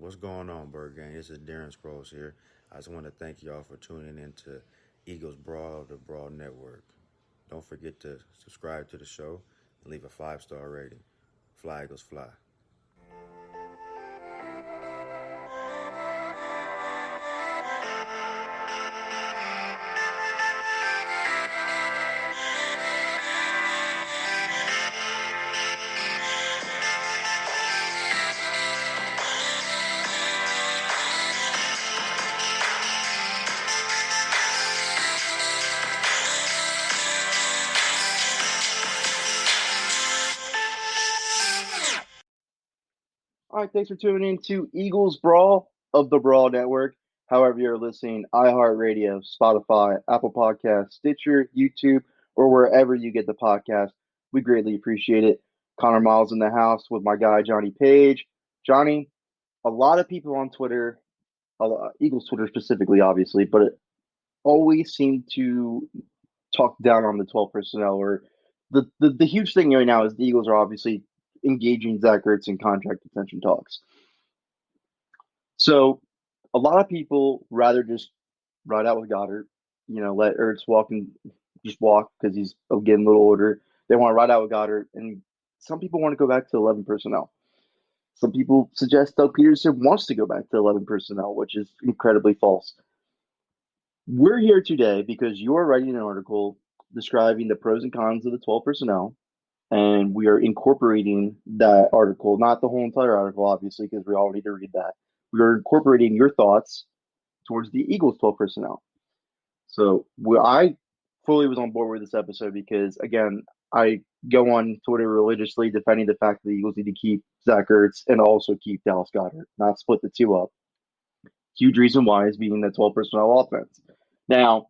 What's going on, Bird Gang? This is Darren Sproles here. I just want to thank y'all for tuning in to Eagles Brawl, the Brawl Network. Don't forget to subscribe to the show and leave a 5-star rating. Fly Eagles Fly. All right, thanks for tuning in to Eagles Brawl of the Brawl Network. However, you're listening, iHeartRadio, Spotify, Apple Podcasts, Stitcher, YouTube, or wherever you get the podcast. We greatly appreciate it. Conor Myles in the house with my guy, Jonny Page. Jonny, a lot of people on Twitter, Eagles Twitter specifically, obviously, but it always seem to talk down on the 12 personnel. Or the huge thing right now is the Eagles are obviously engaging Zach Ertz in contract extension talks. So a lot of people rather just ride out with Goddard, let Ertz walk because he's getting a little older. They want to ride out with Goddard, and some people want to go back to 11 personnel. Some people suggest Doug Pederson wants to go back to 11 personnel, which is incredibly false. We're here today because you are writing an article describing the pros and cons of the 12 personnel, and we are incorporating that article, not the whole entire article, obviously, because we all need to read that. We are incorporating your thoughts towards the Eagles 12 personnel. So I fully was on board with this episode because, again, I go on Twitter religiously defending the fact that the Eagles need to keep Zach Ertz and also keep Dallas Goedert, not split the two up. Huge reason why is being the 12 personnel offense. Now,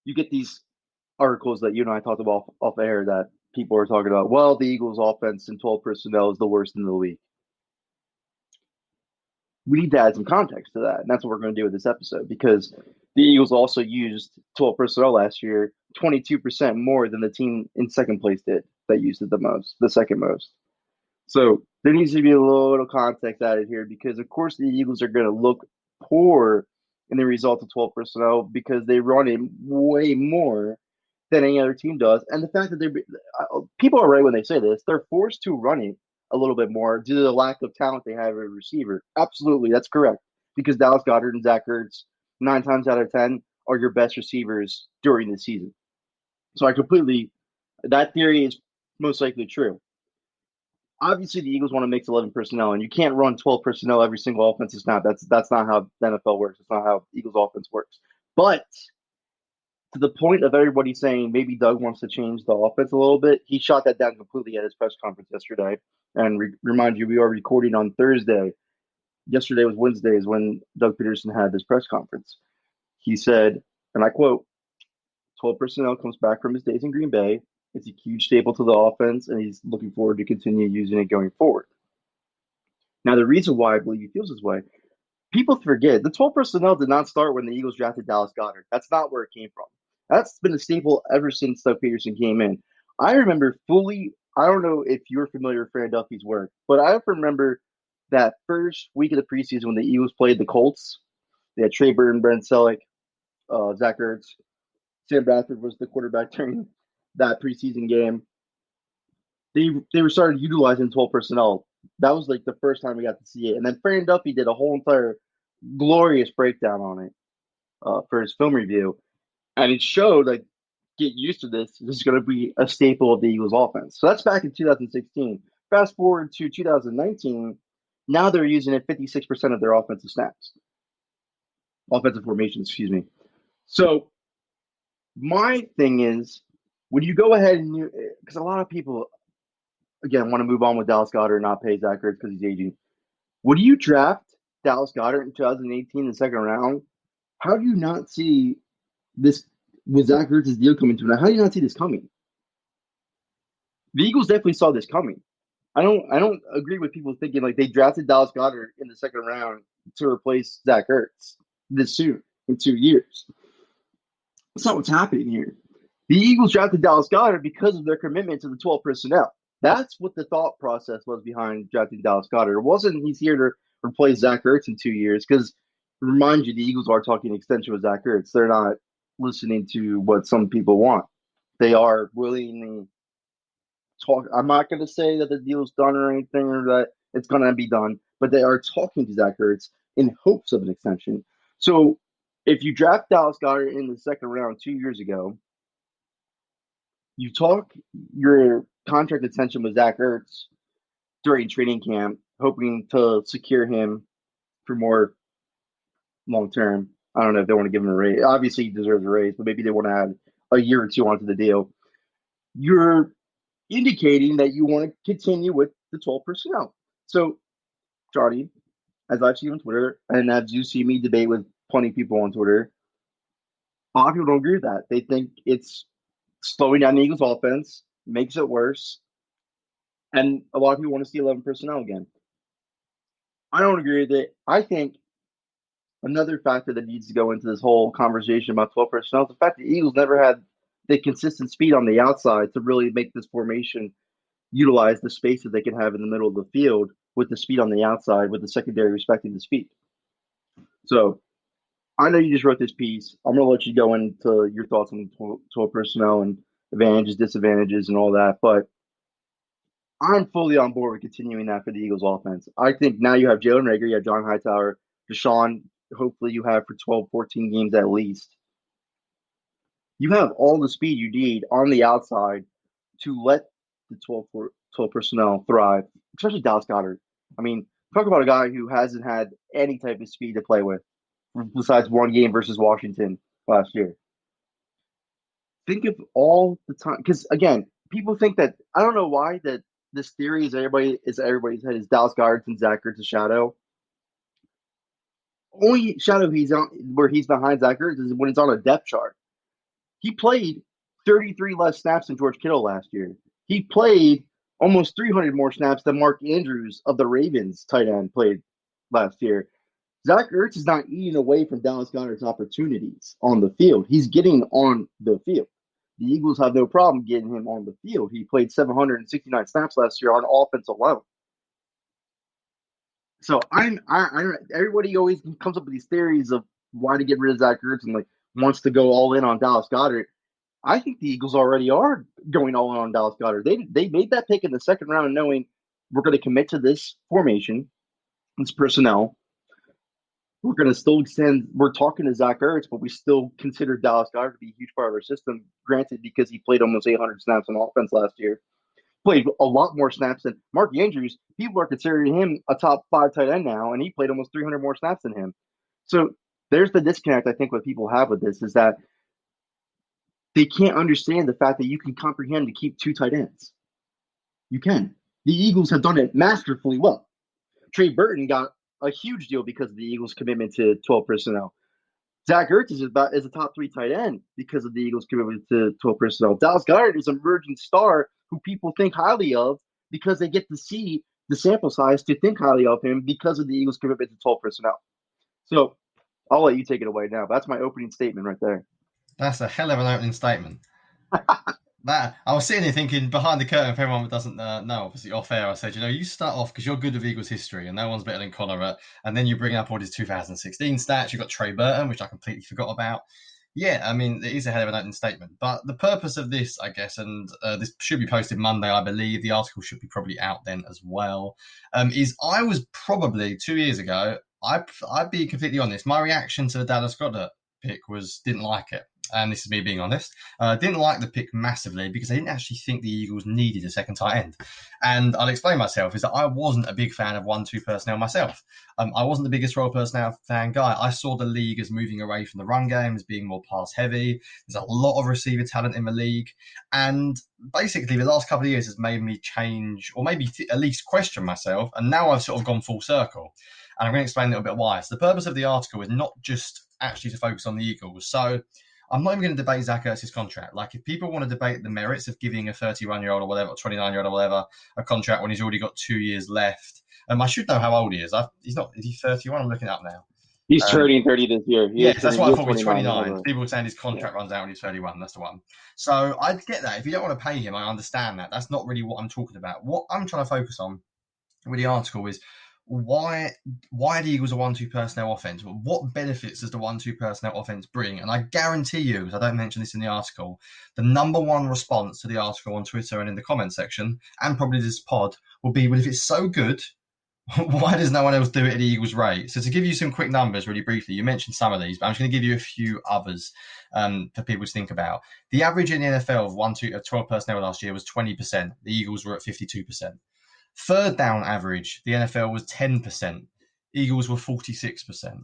you get these articles that you and I talked about off air that people are talking about, well, the Eagles offense in 12 personnel is the worst in the league. We need to add some context to that, and that's what we're going to do with this episode, because the Eagles also used 12 personnel last year, 22% more than the team in second place did that used it the second most. So there needs to be a little context added here, because of course the Eagles are going to look poor in the result of 12 personnel because they run it way more than any other team does. And the fact that people are right when they say this, they're forced to run it a little bit more due to the lack of talent they have at receiver. Absolutely, that's correct. Because Dallas Goedert and Zach Ertz, 9 times out of 10, are your best receivers during the season. So that theory is most likely true. Obviously, the Eagles want to mix 11 personnel, and you can't run 12 personnel every single offensive snap. That's not how the NFL works. It's not how Eagles offense works. But to the point of everybody saying maybe Doug wants to change the offense a little bit, he shot that down completely at his press conference yesterday. And remind you, we are recording on Thursday. Yesterday was Wednesday is when Doug Pederson had this press conference. He said, and I quote, 12 personnel comes back from his days in Green Bay. It's a huge staple to the offense, and he's looking forward to continue using it going forward. Now, the reason why I believe he feels this way, people forget the 12 personnel did not start when the Eagles drafted Dallas Goedert. That's not where it came from. That's been a staple ever since Doug Pederson came in. I remember I don't know if you're familiar with Fran Duffy's work, but I remember that first week of the preseason when the Eagles played the Colts. They had Trey Burton, Brent Selleck, Zach Ertz. Sam Bradford was the quarterback during that preseason game. They were started utilizing 12 personnel. That was like the first time we got to see it. And then Fran Duffy did a whole entire glorious breakdown on it for his film review. And it showed, like, get used to this. This is going to be a staple of the Eagles offense. So that's back in 2016. Fast forward to 2019. Now they're using it 56% of their offensive formations, excuse me. So my thing is, when you go ahead and because a lot of people, again, want to move on with Dallas Goedert and not pay Zach Ertz because he's aging. When you draft Dallas Goedert in 2018 in the second round, how do you not see this with Zach Ertz's deal coming to an end? How do you not see this coming? The Eagles definitely saw this coming. I don't agree with people thinking like they drafted Dallas Goedert in the second round to replace Zach Ertz this soon in 2 years. That's not what's happening here. The Eagles drafted Dallas Goedert because of their commitment to the 12 personnel. That's what the thought process was behind drafting Dallas Goedert. It wasn't he's here to replace Zach Ertz in 2 years. Because remind you, the Eagles are talking extension with Zach Ertz. They're not listening to what some people want. They are willingly talk. I'm not going to say that the deal's done or anything or that it's going to be done, but they are talking to Zach Ertz in hopes of an extension. So if you draft Dallas Goedert in the second round 2 years ago, you talk your contract extension with Zach Ertz during training camp, hoping to secure him for more long term. I don't know if they want to give him a raise. Obviously, he deserves a raise, but maybe they want to add a year or two onto the deal. You're indicating that you want to continue with the 12 personnel. So, Jonny, as I've seen on Twitter, and as you see me debate with plenty of people on Twitter, a lot of people don't agree with that. They think it's slowing down the Eagles' offense, makes it worse, and a lot of people want to see 11 personnel again. I don't agree with it. I think another factor that needs to go into this whole conversation about 12 personnel is the fact that the Eagles never had the consistent speed on the outside to really make this formation utilize the space that they can have in the middle of the field with the speed on the outside, with the secondary respecting the speed. So I know you just wrote this piece. I'm going to let you go into your thoughts on 12 personnel and advantages, disadvantages, and all that. But I'm fully on board with continuing that for the Eagles offense. I think now you have Jalen Reagor, you have John Hightower, Deshaun, hopefully you have for 12, 14 games at least. You have all the speed you need on the outside to let the 12 personnel thrive, especially Dallas Goedert. I mean, talk about a guy who hasn't had any type of speed to play with besides one game versus Washington last year. Think of all the time, because again, people think that I don't know why that this theory is everybody's head is Dallas Goedert and Zach Ertz a shadow. Only shadow he's on where he's behind Zach Ertz is when it's on a depth chart. He played 33 less snaps than George Kittle last year. He played almost 300 more snaps than Mark Andrews of the Ravens tight end played last year. Zach Ertz is not eating away from Dallas Goedert's opportunities on the field. He's getting on the field. The Eagles have no problem getting him on the field. He played 769 snaps last year on offense alone. So everybody always comes up with these theories of why to get rid of Zach Ertz and like wants to go all in on Dallas Goedert. I think the Eagles already are going all in on Dallas Goedert. They made that pick in the second round knowing we're going to commit to this formation, this personnel. We're going to still extend. We're talking to Zach Ertz, but we still consider Dallas Goedert to be a huge part of our system. Granted, because he played almost 800 snaps on offense last year, played a lot more snaps than Mark Andrews. People are considering him a top 5 tight end now, and he played almost 300 more snaps than him. So there's the disconnect I think what people have with this is that they can't understand the fact that you can comprehend to keep 2 tight ends. You can. The Eagles have done it masterfully well. Trey Burton got a huge deal because of the Eagles' commitment to 12 personnel. Zach Ertz is a top 3 tight end because of the Eagles' commitment to 12 personnel. Dallas Goedert is an emerging star who people think highly of because they get to see the sample size to think highly of him because of the Eagles' commitment to 12 personnel. So I'll let you take it away now. That's my opening statement right there. That's a hell of an opening statement. That I was sitting here thinking behind the curtain, if everyone doesn't know, obviously off air, I said, you start off because you're good with Eagles history and no one's better than Conor, and then you bring up all his 2016 stats. You've got Trey Burton, which I completely forgot about. Yeah, I mean, it is a hell of an opening statement. But the purpose of this, I guess, and this should be posted Monday, I believe. The article should be probably out then as well, is I was probably 2 years ago, I'd be completely honest, my reaction to the Dallas Goedert pick didn't like it. And this is me being honest. Didn't like the pick massively because I didn't actually think the Eagles needed a second tight end. And I'll explain myself, is that I wasn't a big fan of 1-2 personnel myself. I wasn't the biggest role personnel fan guy. I saw the league as moving away from the run game, as being more pass heavy. There's a lot of receiver talent in the league. And basically the last couple of years has made me change, or maybe at least question myself. And now I've sort of gone full circle. And I'm going to explain a little bit why. So the purpose of the article is not just actually to focus on the Eagles. So I'm not even going to debate Zach Ertz's contract. Like, if people want to debate the merits of giving a 31-year-old or whatever, 29-year-old or whatever, a contract when he's already got 2 years left. I should know how old he is. Is he 31? I'm looking it up now. He's turning 30 this year. Yes, that's what I thought. He's 29. People were saying his contract runs out when he's 31. That's the one. So I get that. If you don't want to pay him, I understand that. That's not really what I'm talking about. What I'm trying to focus on with the article is why the Eagles are 1-2 personnel offense? What benefits does the 1-2 personnel offense bring? And I guarantee you, because I don't mention this in the article, the number one response to the article on Twitter and in the comment section, and probably this pod, will be, well, if it's so good, why does no one else do it at the Eagles' rate? So to give you some quick numbers really briefly, you mentioned some of these, but I'm just going to give you a few others for people to think about. The average in the NFL of 12 personnel last year was 20%. The Eagles were at 52%. Third down average, the NFL was 10%. Eagles were 46%.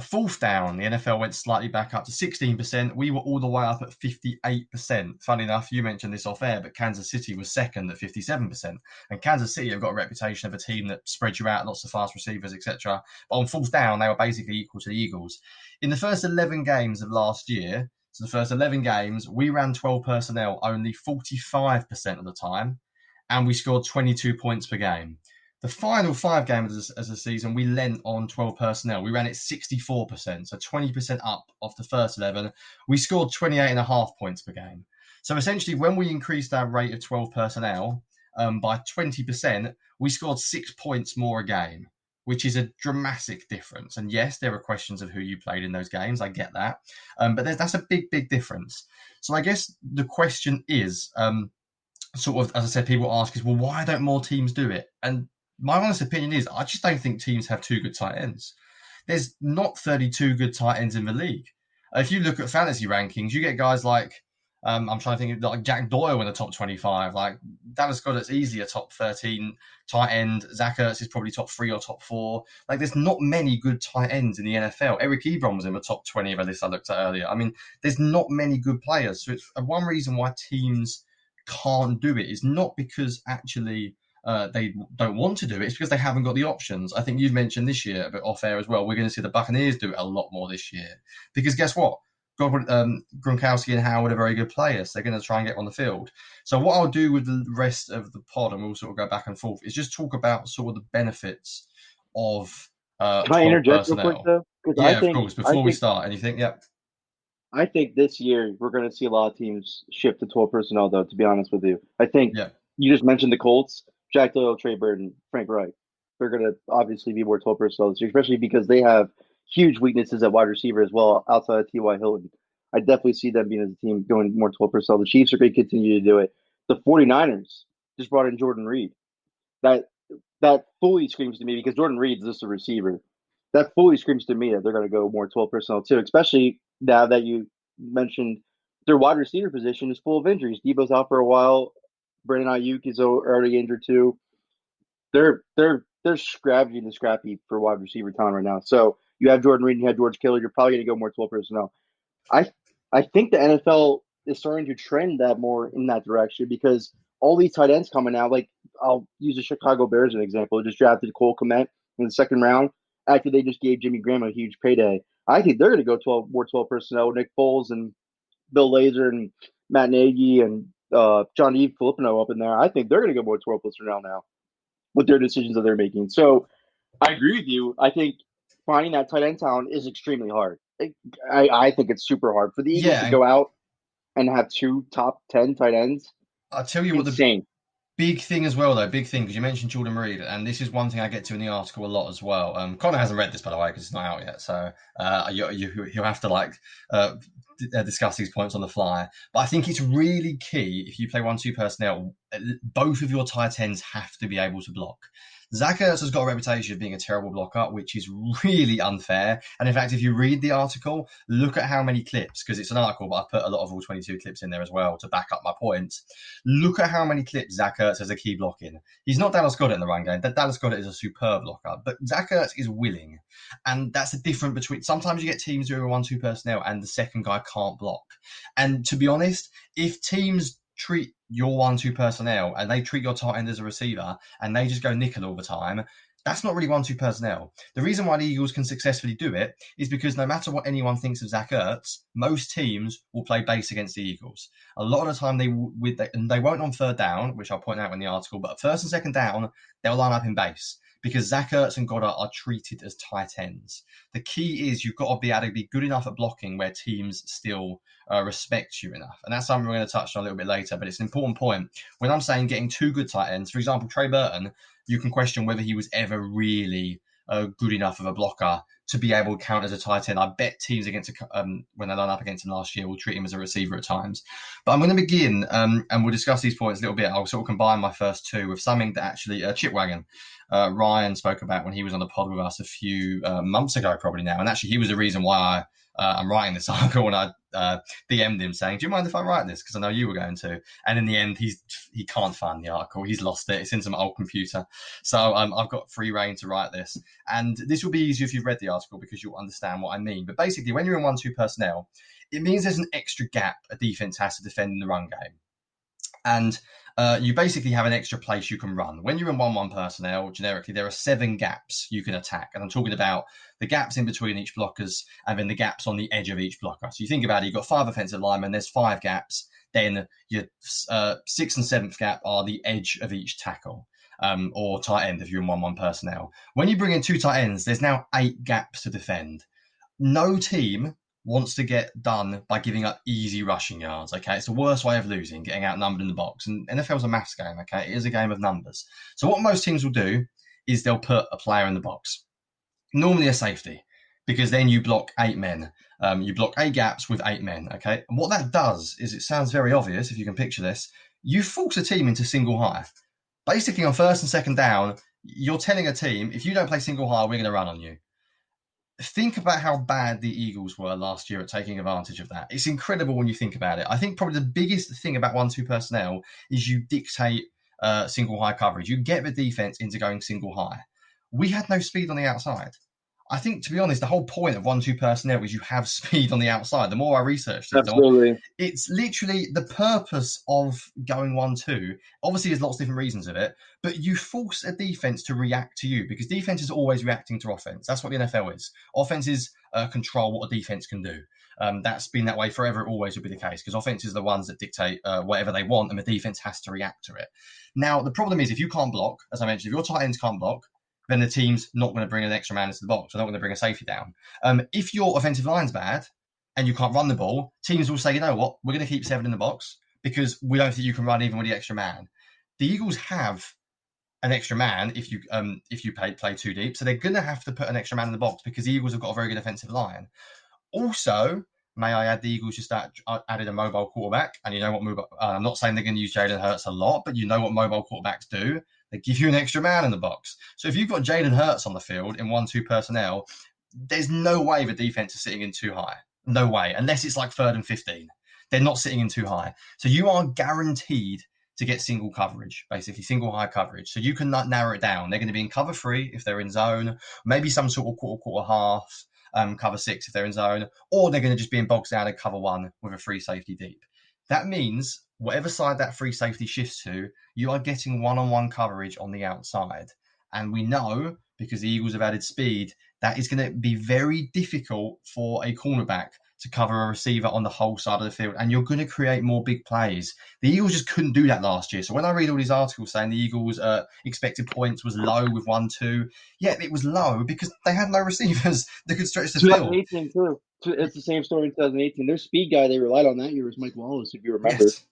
Fourth down, the NFL went slightly back up to 16%. We were all the way up at 58%. Funny enough, you mentioned this off air, but Kansas City was second at 57%. And Kansas City have got a reputation of a team that spreads you out, lots of fast receivers, etc. But on fourth down, they were basically equal to the Eagles. In the first 11 games of last year, so the first 11 games, we ran 12 personnel only 45% of the time, and we scored 22 points per game. The final 5 games as a season, we lent on 12 personnel. We ran it 64%, so 20% up off the first 11. We scored 28.5 points per game. So essentially, when we increased our rate of 12 personnel by 20%, we scored 6 points more a game, which is a dramatic difference. And yes, there are questions of who you played in those games. I get that. But that's a big, big difference. So I guess the question is, sort of, as I said, people ask is, well, why don't more teams do it? And my honest opinion is, I just don't think teams have 2 good tight ends. There's not 32 good tight ends in the league. If you look at fantasy rankings, you get guys like, I'm trying to think of like Jack Doyle in the top 25. Like Dallas Goedert's easily a top 13 tight end. Zach Ertz is probably top 3 or top 4. Like there's not many good tight ends in the NFL. Eric Ebron was in the top 20 of a list I looked at earlier. I mean, there's not many good players. So it's one reason why teams can't do it is not because actually they don't want to do it. It's because they haven't got the options. I think you've mentioned this year, but off air as well, we're going to see the Buccaneers do it a lot more this year. Because guess what? Gronkowski and Howard are very good players. They're going to try and get on the field. So what I'll do with the rest of the pod, and we'll sort of go back and forth, is just talk about sort of the benefits of Can I interject real quick, though? Yeah, of course. Before we start, anything? Yep. I think this year we're going to see a lot of teams shift to 12 personnel, though, to be honest with you. I think you just mentioned the Colts, Jack Doyle, Trey Burton, Frank Reich. They're going to obviously be more 12 personnel this year, especially because they have huge weaknesses at wide receiver as well, outside of T.Y. Hilton. I definitely see them being as a team going more 12 personnel. The Chiefs are going to continue to do it. The 49ers just brought in Jordan Reed. That fully screams to me, because Jordan Reed is just a receiver. That fully screams to me that they're going to go more 12 personnel too, especially now that you mentioned their wide receiver position is full of injuries. Debo's out for a while. Brandon Ayuk is already injured too. They're scrapping the scrap heap for wide receiver talent right now. So you have Jordan Reed and you have George Kittle. You're probably going to go more 12 personnel. I think the NFL is starting to trend that more in that direction, because all these tight ends coming out, like I'll use the Chicago Bears as an example, just drafted Cole Kmet in the second round after they just gave Jimmy Graham a huge payday. I think they're going to go more 12 personnel. Nick Foles and Bill Lazor and Matt Nagy and Johnny Filipino up in there. I think they're going to go more 12 personnel now with their decisions that they're making. So I agree with you. I think finding that tight end talent is extremely hard. I think it's super hard for the Eagles to go out and have 2 top 10 tight ends. I'll tell you what the big thing as well, though, because you mentioned Jordan Reed, and this is one thing I get to in the article a lot as well. Conor hasn't read this, by the way, because it's not out yet, so he'll have to discuss these points on the fly. But I think it's really key, if you play 1-2 personnel, both of your tight ends have to be able to block. Zach Ertz has got a reputation of being a terrible blocker, which is really unfair. And in fact, if you read the article, look at how many clips, because it's an article, but I put a lot of all 22 clips in there as well to back up my points. Look at how many clips Zach Ertz has a key block in. He's not Dallas Goedert in the run game. Dallas Goedert is a superb blocker, but Zach Ertz is willing. And that's the difference between, sometimes you get teams who are 1-2 personnel and the second guy can't block. And to be honest, if teams treat your 1-2 personnel and they treat your tight end as a receiver and they just go nickel all the time, that's not really 1-2 personnel. The reason why the Eagles can successfully do it is because no matter what anyone thinks of Zach Ertz, most teams will play base against the Eagles. A lot of the time they won't on third down, which I'll point out in the article, but first and second down, they'll line up in base, because Zach Ertz and Goddard are treated as tight ends. The key is you've got to be able to be good enough at blocking where teams still respect you enough. And that's something we're going to touch on a little bit later, but it's an important point. When I'm saying getting 2 good tight ends, for example, Trey Burton, you can question whether he was ever really good enough of a blocker to be able to count as a tight end. I bet teams when they line up against him last year will treat him as a receiver at times. But I'm going to begin, and we'll discuss these points a little bit. I'll sort of combine my first two with something that actually Chipwagon Ryan spoke about when he was on the pod with us a few months ago, probably now. And actually, he was the reason why I'm writing this article, and I DM'd him saying, "Do you mind if I write this? Because I know you were going to." And in the end, he can't find the article. He's lost it. It's in some old computer. So I've got free reign to write this. And this will be easier if you've read the article because you'll understand what I mean. But basically, when you're in 1-2 personnel, it means there's an extra gap a defense has to defend in the run game. And you basically have an extra place you can run. When you're in 1-1 personnel, generically, there are 7 gaps you can attack. And I'm talking about the gaps in between each blockers and then the gaps on the edge of each blocker. So you think about it, you've got 5 offensive linemen, there's 5 gaps. Then your 6th and 7th gap are the edge of each tackle. Or tight end if you're in 1-1 personnel. When you bring in 2 tight ends, there's now 8 gaps to defend. No team wants to get done by giving up easy rushing yards, okay? It's the worst way of losing, getting outnumbered in the box. And NFL's a maths game, okay? It is a game of numbers. So what most teams will do is they'll put a player in the box, normally a safety, because then you block 8 men. You block 8 gaps with 8 men, okay? And what that does is, it sounds very obvious if you can picture this, you force a team into single high. Basically, on 1st and 2nd down, you're telling a team, if you don't play single high, we're going to run on you. Think about how bad the Eagles were last year at taking advantage of that. It's incredible when you think about it. I think probably the biggest thing about 1-2 personnel is you dictate single high coverage. You get the defense into going single high. We had no speed on the outside. I think, to be honest, the whole point of 1-2 personnel is you have speed on the outside. The more I researched it, it's literally the purpose of going 1-2. Obviously, there's lots of different reasons of it, but you force a defense to react to you because defense is always reacting to offense. That's what the NFL is. Offense is control what a defense can do. That's been that way forever. It always will be the case because offense is the ones that dictate whatever they want, and the defense has to react to it. Now, the problem is if you can't block, as I mentioned, if your tight ends can't block, then the team's not going to bring an extra man into the box. They're not going to bring a safety down. If your offensive line's bad and you can't run the ball, teams will say, you know what, we're going to keep 7 in the box because we don't think you can run even with the extra man. The Eagles have an extra man if you play too deep, so they're going to have to put an extra man in the box because the Eagles have got a very good offensive line. Also, may I add, the Eagles just added a mobile quarterback, and you know what I'm not saying they're going to use Jalen Hurts a lot, but you know what mobile quarterbacks do. They give you an extra man in the box. So if you've got Jalen Hurts on the field in 1-2 personnel, there's no way the defense is sitting in too high. No way, unless it's like 3rd and 15. They're not sitting in too high. So you are guaranteed to get single coverage, basically single high coverage. So you can narrow it down. They're going to be in cover 3 if they're in zone, maybe some sort of quarter half, cover 6 if they're in zone, or they're going to just be in box down and cover 1 with a free safety deep. That means whatever side that free safety shifts to, you are getting one-on-one coverage on the outside. And we know, because the Eagles have added speed, that is going to be very difficult for a cornerback to cover a receiver on the whole side of the field. And you're going to create more big plays. The Eagles just couldn't do that last year. So when I read all these articles saying the Eagles' expected points was low with 1-2, yeah, it was low because they had no receivers that could stretch the field. 2018 too. It's the same story in 2018. Their speed guy they relied on that year was Mike Wallace, if you remember. Yes.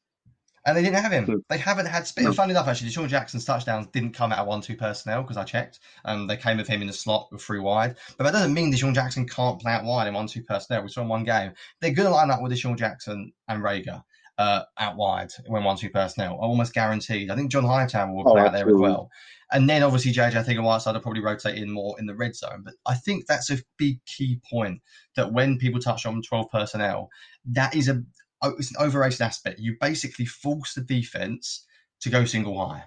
And they didn't have him. They haven't had speed. No. Funny enough, actually, Deshaun Jackson's touchdowns didn't come out of 1-2 personnel because I checked. They came with him in the slot with 3 wide. But that doesn't mean Deshaun Jackson can't play out wide in 1-2 personnel. We saw in one game. They're going to line up with Deshaun Jackson and Rager out wide when 1-2 personnel. Almost guaranteed. I think John Hightower will play out there as well. And then obviously JJ, I think on Whiteside will probably rotate in more in the red zone. But I think that's a big key point that when people touch on 12 personnel, that is it's an overrated aspect. You basically force the defense to go single high.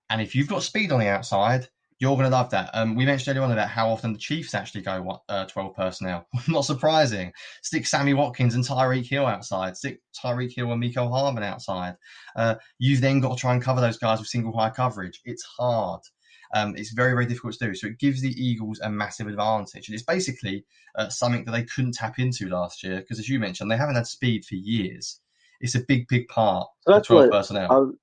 And if you've got speed on the outside, you're going to love that. We mentioned earlier on about how often the Chiefs actually go 12 personnel. Not surprising. Stick Sammy Watkins and Tyreek Hill outside. Stick Tyreek Hill and Mecole Hardman outside. You've then got to try and cover those guys with single high coverage. It's hard. It's very, very difficult to do. So it gives the Eagles a massive advantage. And it's basically something that they couldn't tap into last year because, as you mentioned, they haven't had speed for years. It's a big, big part of 12 personnel.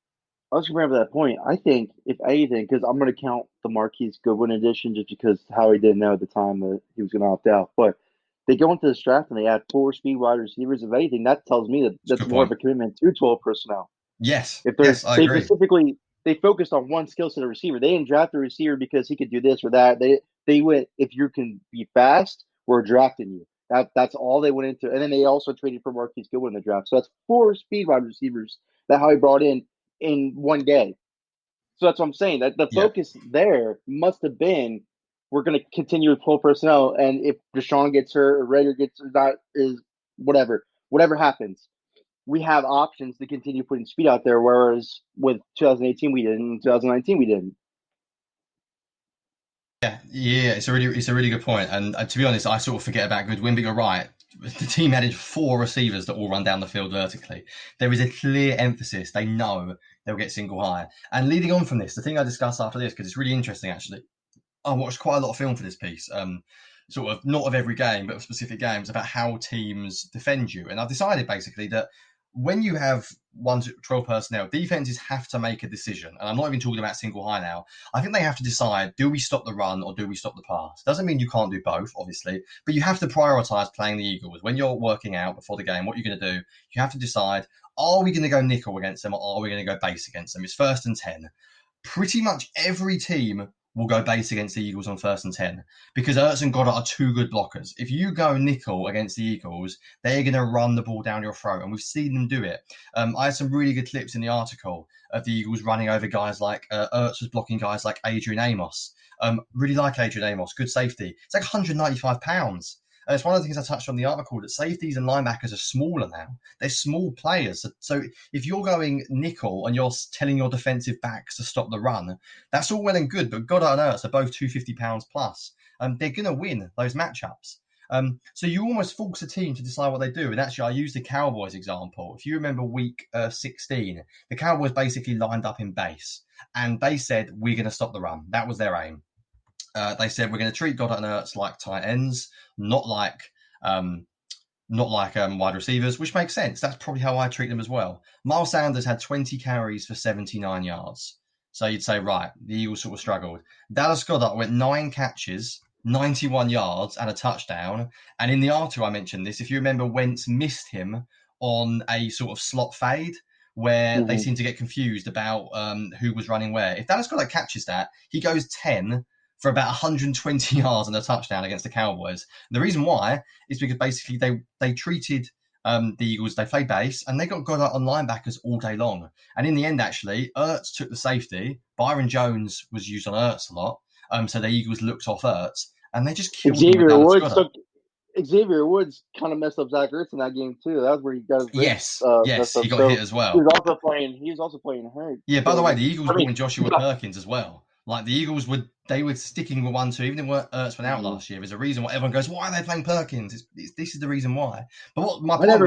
I was going to bring up that point. I think, if anything, because I'm going to count the Marquise Goodwin edition just because Howie didn't know at the time that he was going to opt out. But they go into this draft and they add 4 speed wide receivers. If anything, that tells me that that's more of a commitment to 12 personnel. Yes. If there's I agree. they focused on one skill set of receiver. They didn't draft a receiver because he could do this or that. They went, if you can be fast, we're drafting you. That's all they went into. And then they also traded for Marquise Goodwin in the draft. So that's 4 speed wide receivers that Howie brought in one day. So that's what I'm saying. That the focus there must have been, we're going to continue with 12 personnel, and if Deshaun gets hurt or Rager gets not is whatever happens, we have options to continue putting speed out there. Whereas with 2018 we didn't, in 2019 we didn't. Yeah, it's a really good point. And to be honest, I sort of forget about Goodwin, but you're right. The team added 4 receivers that all run down the field vertically. There is a clear emphasis. They know they'll get single high. And leading on from this, the thing I discuss after this, because it's really interesting actually, I watched quite a lot of film for this piece, sort of not of every game, but of specific games, about how teams defend you. And I've decided basically that when you have 1 to 12 personnel, defenses have to make a decision. And I'm not even talking about single high now. I think they have to decide, do we stop the run or do we stop the pass? Doesn't mean you can't do both, obviously, but you have to prioritize playing the Eagles. When you're working out before the game, what you're going to do, you have to decide, are we going to go nickel against them or are we going to go base against them? It's 1st and 10. Pretty much every team will go base against the Eagles on 1st and 10 because Ertz and Goedert are 2 good blockers. If you go nickel against the Eagles, they're going to run the ball down your throat, and we've seen them do it. I had some really good clips in the article of the Eagles running over guys like Ertz was blocking guys like Adrian Amos. Really like Adrian Amos, good safety. It's like 195 pounds. It's one of the things I touched on in the article, that safeties and linebackers are smaller now. They're small players. So if you're going nickel and you're telling your defensive backs to stop the run, that's all well and good, but Goddard and Ertz are both 250 pounds plus. They're going to win those matchups. So you almost force a team to decide what they do. And actually, I used the Cowboys example. If you remember week 16, the Cowboys basically lined up in base, and they said, we're going to stop the run. That was their aim. They said, we're going to treat Goddard and Ertz like tight ends, not like wide receivers, which makes sense. That's probably how I treat them as well. Myles Sanders had 20 carries for 79 yards. So you'd say, right, the Eagles sort of struggled. Dallas Goedert went 9 catches, 91 yards and a touchdown. And in the article I mentioned this, if you remember, Wentz missed him on a sort of slot fade where they seem to get confused about who was running where. If Dallas Goedert catches that, he goes 10 for about 120 yards and a touchdown against the Cowboys. And the reason why is because basically they treated the Eagles, they played base, and they got Goddard on linebackers all day long. And in the end, actually, Ertz took the safety. Byron Jones was used on Ertz a lot. So the Eagles looked off Ertz, and they just killed Xavier Woods kind of messed up Zach Ertz in that game too. That was where he got his yes, he got hit as well. He was also playing hurt. Yeah, by the way, the Eagles brought in Joshua Perkins as well. Like the Eagles were sticking with 1-2, even if Ertz went out last year. There's a reason why everyone goes, why are they playing Perkins? This is the reason why. But what my point I've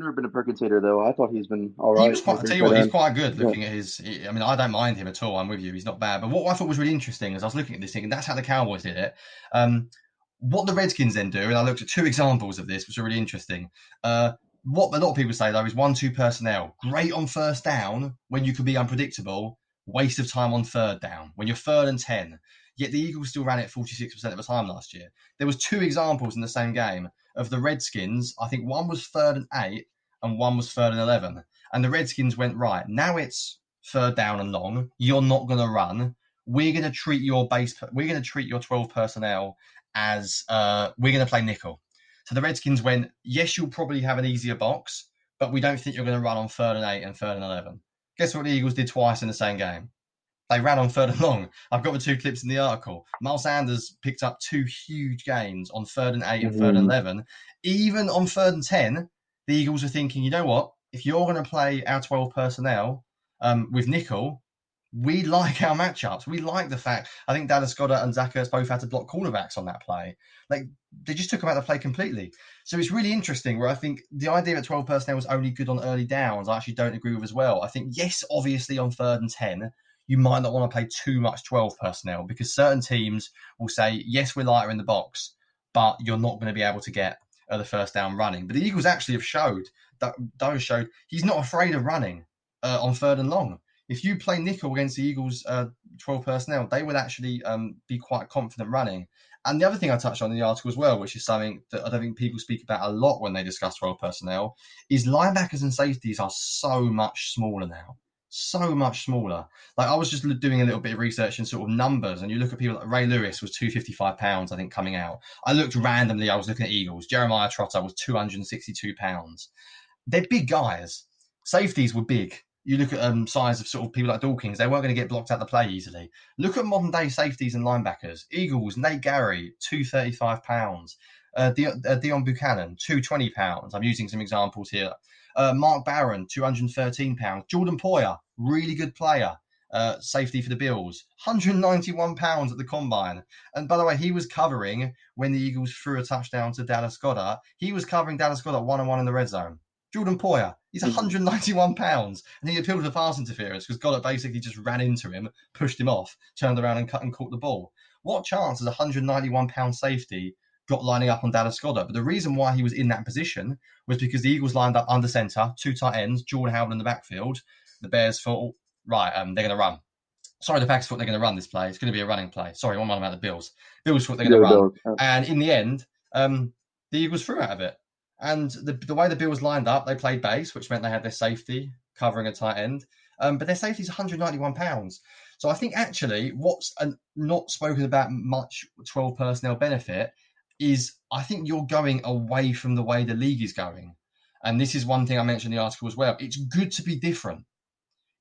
never been a Perkins hater though. I thought he's been all right. He was quite. I tell you what, he's quite good. Looking at his, I mean, I don't mind him at all. I'm with you. He's not bad. But what I thought was really interesting is I was looking at this thing, and that's how the Cowboys did it. What the Redskins then do, and I looked at 2 examples of this, which are really interesting. What a lot of people say though is 1-2 personnel, great on first down when you can be unpredictable. Waste of time on third down when you're 3rd and 10. Yet the Eagles still ran it 46% of the time last year. There was 2 examples in the same game of the Redskins. I think one was 3rd and 8 and one was 3rd and 11. And the Redskins went, right, now it's 3rd down and long. You're not going to run. We're going to treat your 12 personnel as we're going to play nickel. So the Redskins went, yes, you'll probably have an easier box, but we don't think you're going to run on 3rd and 8 and 3rd and 11. Guess what the Eagles did twice in the same game? They ran on 3rd and long. I've got the 2 clips in the article. Myles Sanders picked up 2 huge gains on 3rd and 8 and 3rd and 11. Even on 3rd and 10, the Eagles are thinking, you know what? If you're going to play our 12 personnel with nickel, we like our matchups. We like the fact, I think Dallas Goedert and Zach Ertz both had to block cornerbacks on that play. Like, they just took them out of the play completely. So it's really interesting where I think the idea that 12 personnel was only good on early downs, I actually don't agree with as well. I think, yes, obviously on 3rd and 10, you might not want to play too much 12 personnel because certain teams will say, yes, we're lighter in the box, but you're not going to be able to get the first down running. But the Eagles actually have showed he's not afraid of running on 3rd and long. If you play nickel against the Eagles' 12 personnel, they would actually be quite confident running. And the other thing I touched on in the article as well, which is something that I don't think people speak about a lot when they discuss 12 personnel, is linebackers and safeties are so much smaller now. So much smaller. Like, I was just doing a little bit of research in sort of numbers, and you look at people like Ray Lewis was 255 pounds, I think, coming out. I looked randomly, I was looking at Eagles. Jeremiah Trotter was 262 pounds. They're big guys. Safeties were big. You look at size of sort of people like Dawkins, they weren't going to get blocked out the play easily. Look at modern day safeties and linebackers. Eagles, Nate Gary, 235 pounds. Dion Buchanan, 220 pounds. I'm using some examples here. Mark Barron, 213 pounds. Jordan Poyer, really good player. Safety for the Bills, 191 pounds at the combine. And by the way, he was covering when the Eagles threw a touchdown to Dallas Goedert. He was covering Dallas Goedert 1-on-1 in the red zone. Jordan Poyer, he's 191 pounds, and he appealed for pass interference because Goddard basically just ran into him, pushed him off, turned around and caught the ball. What chance has a 191 pound safety got lining up on Dallas Goedert? But the reason why he was in that position was because the Eagles lined up under center, 2 tight ends, Jordan Howard in the backfield. The Bears thought, right, they're going to run. Sorry, the Packers thought they're going to run this play. It's going to be a running play. Sorry, one about the Bills. Bills thought they're going to run. And in the end, the Eagles threw out of it. And the way the Bills lined up, they played base, which meant they had their safety covering a tight end. But their safety is 191 pounds. So I think actually what's not spoken about much 12 personnel benefit is I think you're going away from the way the league is going. And this is one thing I mentioned in the article as well. It's good to be different.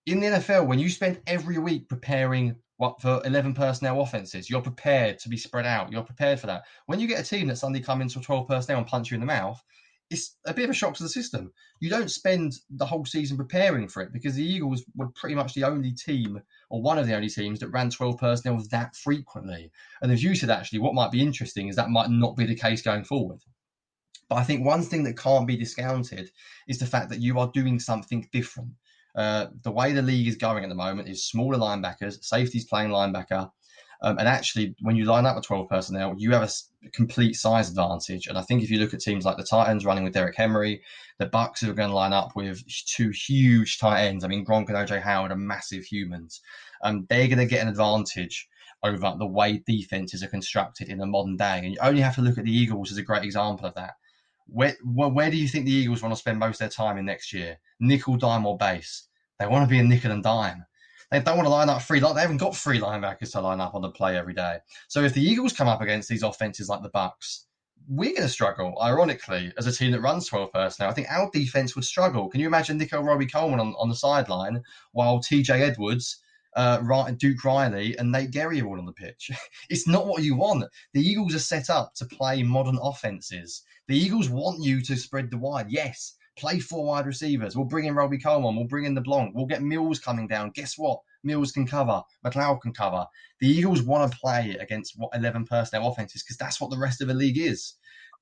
In the NFL, when you spend every week preparing for 11 personnel offenses, you're prepared to be spread out. You're prepared for that. When you get a team that suddenly come into 12 personnel and punch you in the mouth, it's a bit of a shock to the system. You don't spend the whole season preparing for it because the Eagles were pretty much the only team, or one of the only teams, that ran 12 personnel that frequently. And as you said, actually, what might be interesting is that might not be the case going forward. But I think one thing that can't be discounted is the fact that you are doing something different. The way the league is going at the moment is smaller linebackers, safeties playing linebacker. And actually, when you line up with 12 personnel, you have a complete size advantage. And I think if you look at teams like the Titans running with Derrick Henry, the Bucks are going to line up with 2 huge tight ends. I mean, Gronk and O.J. Howard are massive humans. They're going to get an advantage over the way defenses are constructed in the modern day. And you only have to look at the Eagles as a great example of that. Where do you think the Eagles want to spend most of their time in next year? Nickel, dime, or base? They want to be a nickel and dime. They don't want to line up they haven't got 3 linebackers to line up on the play every day. So if the Eagles come up against these offenses like the Bucks, we're going to struggle, ironically, as a team that runs 12 personnel. I think our defense would struggle. Can you imagine Nico Roby-Coleman on the sideline while TJ Edwards, Duke Riley, and Nate Gary are all on the pitch? It's not what you want. The Eagles are set up to play modern offenses. The Eagles want you to spread the wide. Yes. Play 4 wide receivers. We'll bring in Roby Coleman. We'll bring in LeBlanc. We'll get Myles coming down. Guess what? Myles can cover. McLeod can cover. The Eagles want to play against 11 personnel offenses because that's what the rest of the league is.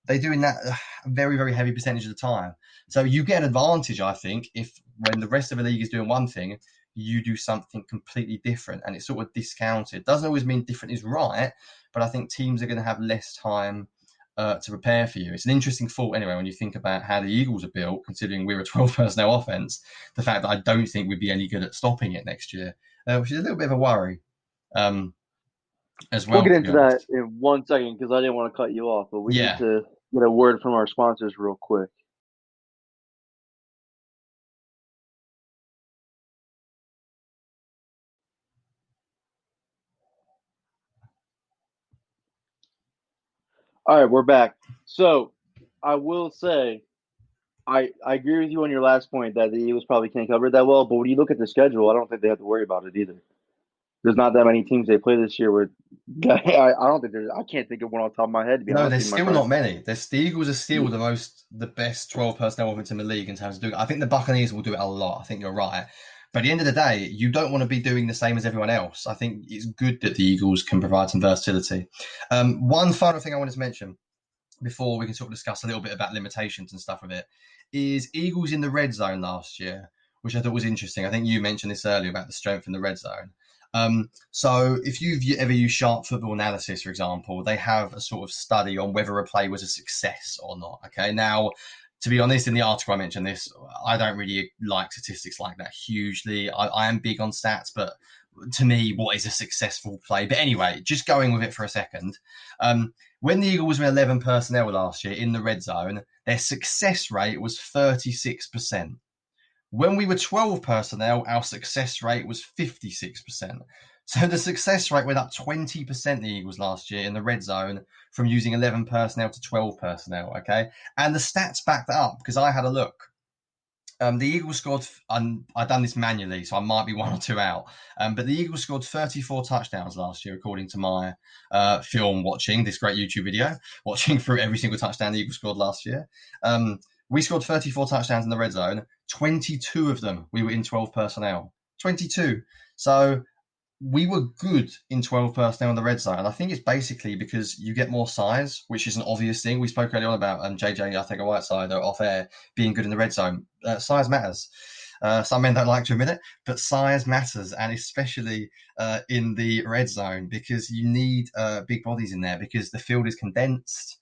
They're doing that a very, very heavy percentage of the time. So you get an advantage, I think, if when the rest of the league is doing one thing, you do something completely different and it's sort of discounted. Doesn't always mean different is right, but I think teams are going to have less time to prepare for you. It's an interesting thought anyway when you think about how the Eagles are built, considering we're a 12 personnel offense, the fact that I don't think we'd be any good at stopping it next year, which is a little bit of a worry as well. We'll get into that in 1 second because I didn't want to cut you off, but we need to get a word from our sponsors real quick. All right, we're back. So I will say, I agree with you on your last point that the Eagles probably can't cover it that well, but when you look at the schedule, I don't think they have to worry about it either. There's not that many teams they play this year where I can't think of one off the top of my head. To be honest, there's still not many. The Eagles are still the best 12 personnel offense in the league in terms of doing it. I think the Buccaneers will do it a lot. I think you're right. But at the end of the day, you don't want to be doing the same as everyone else. I think it's good that the Eagles can provide some versatility. One final thing I wanted to mention before we can sort of discuss a little bit about limitations and stuff with it is Eagles in the red zone last year, which I thought was interesting. I think you mentioned this earlier about the strength in the red zone. So if you've ever used Sharp Football Analysis, for example, they have a sort of study on whether a play was a success or not. Okay, now, to be honest, in the article I mentioned this, I don't really like statistics like that hugely. I am big on stats, but to me, what is a successful play? But anyway, just going with it for a second. When the Eagles were 11 personnel last year in the red zone, their success rate was 36%. When we were 12 personnel, our success rate was 56%. So the success rate went up 20%, the Eagles last year in the red zone, from using 11 personnel to 12 personnel, okay? And the stats back that up, because I had a look. The Eagles scored, I've done this manually, so I might be 1 or 2 out. But the Eagles scored 34 touchdowns last year, according to my film watching, this great YouTube video, watching through every single touchdown the Eagles scored last year. We scored 34 touchdowns in the red zone. 22 of them, we were in 12 personnel. 22. So we were good in 12 personnel in the red zone. And I think it's basically because you get more size, which is an obvious thing. We spoke earlier on about JJ, I think, a Whiteside or off air being good in the red zone. Size matters. Some men don't like to admit it, but size matters, and especially in the red zone, because you need big bodies in there because the field is condensed.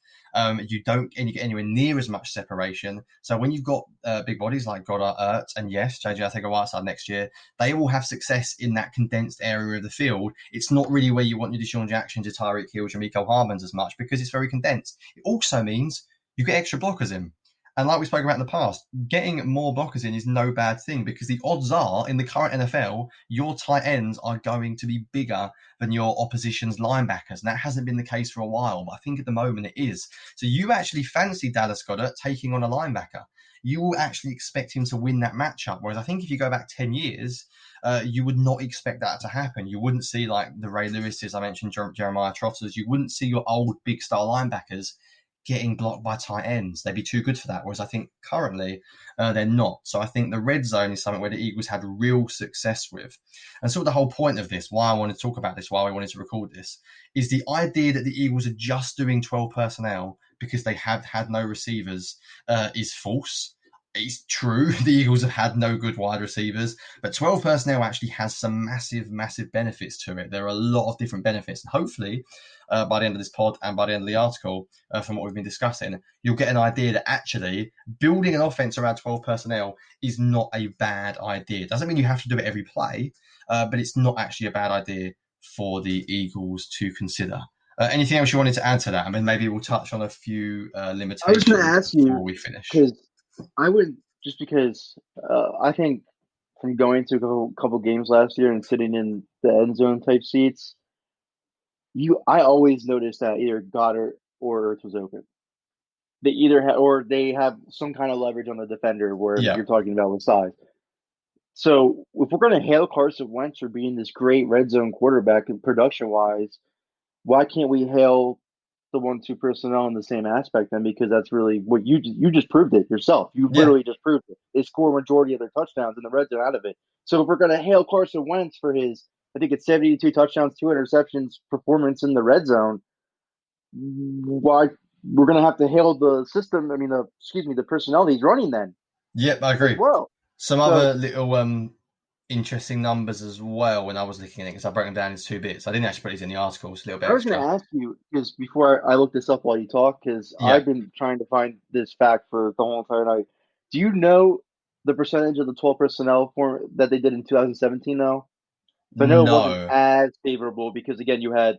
You don't get anywhere near as much separation. So when you've got big bodies like Goddard, Ertz, and yes, JJ, I think a Whiteside next year, they will have success in that condensed area of the field. It's not really where you want your Deshaun Jacksons, your Tyreek Hills, your Mecole Hardmans as much because it's very condensed. It also means you get extra blockers in. And like we spoke about in the past, getting more blockers in is no bad thing because the odds are, in the current NFL, your tight ends are going to be bigger than your opposition's linebackers. And that hasn't been the case for a while, but I think at the moment it is. So you actually fancy Dallas Goedert taking on a linebacker. You will actually expect him to win that matchup. Whereas I think if you go back 10 years, you would not expect that to happen. You wouldn't see like the Ray Lewis's, I mentioned Jeremiah Trotters. You wouldn't see your old big star linebackers getting blocked by tight ends. They'd be too good for that, whereas I think currently they're not. So I think the red zone is something where the Eagles had real success with. And sort of the whole point of this, why I wanted to talk about this, why we wanted to record this, is the idea that the Eagles are just doing 12 personnel because they have had no receivers is false. It's true, the Eagles have had no good wide receivers, but 12 personnel actually has some massive, massive benefits to it. There are a lot of different benefits. And hopefully, by the end of this pod and by the end of the article, from what we've been discussing, you'll get an idea that actually building an offense around 12 personnel is not a bad idea. It doesn't mean you have to do it every play, but it's not actually a bad idea for the Eagles to consider. Anything else you wanted to add to that? I mean, maybe we'll touch on a few limitations I was going to ask you before we finish. I would, just because I think from going to a couple games last year and sitting in the end zone type seats, I always noticed that either Goddard or Ertz was open. They either they have some kind of leverage on the defender where you're talking about with size. So if we're going to hail Carson Wentz for being this great red zone quarterback production wise, why can't we hail the 1-2 personnel in the same aspect then? Because that's really what you just proved it yourself. You literally just proved it. They score a majority of their touchdowns in the red zone out of it. So if we're going to hail Carson Wentz for his, I think it's 72 touchdowns, 2 interceptions performance in the red zone, why we're going to have to hail the system? I mean, the personnel he's running then. Yep, I agree. Well, other little interesting numbers as well when I was looking at it, because I broke them down into 2 bits. I didn't actually put these in the article. It's a little bit I was going to ask you, because before I look this up while you talk, because I've been trying to find this fact for the whole entire night. Do you know the percentage of the 12 personnel form that they did in 2017, though? But no, it wasn't as favorable because, again, you had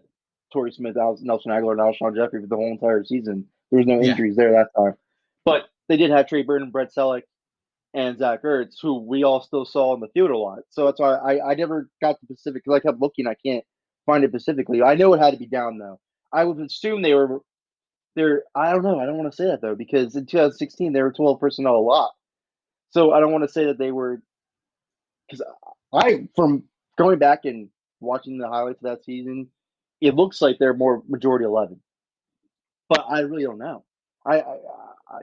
Torrey Smith, Nelson Aguilar, and Alshon Jeffrey for the whole entire season. There was no injuries there that time. But they did have Trey Burton, Brett Selleck, and Zach Ertz, who we all still saw in the field a lot. So that's why I never got the Pacific, because I kept looking. I can't find it specifically. I know it had to be down, though. I would assume they're I don't know. I don't want to say that, though, because in 2016, they were 12 personnel a lot. So I don't want to say that they were, because from going back and watching the highlights of that season, it looks like they're more majority 11. But I really don't know. I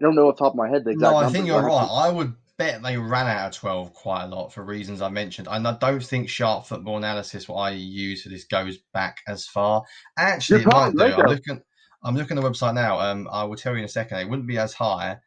don't know off the top of my head the exact numbers. I think you're right. I would bet they ran out of 12 quite a lot for reasons I mentioned. And I don't think Sharp Football Analysis, what I use for this, goes back as far. Actually, it might do. I'm looking at the website now. I will tell you in a second. It wouldn't be as high.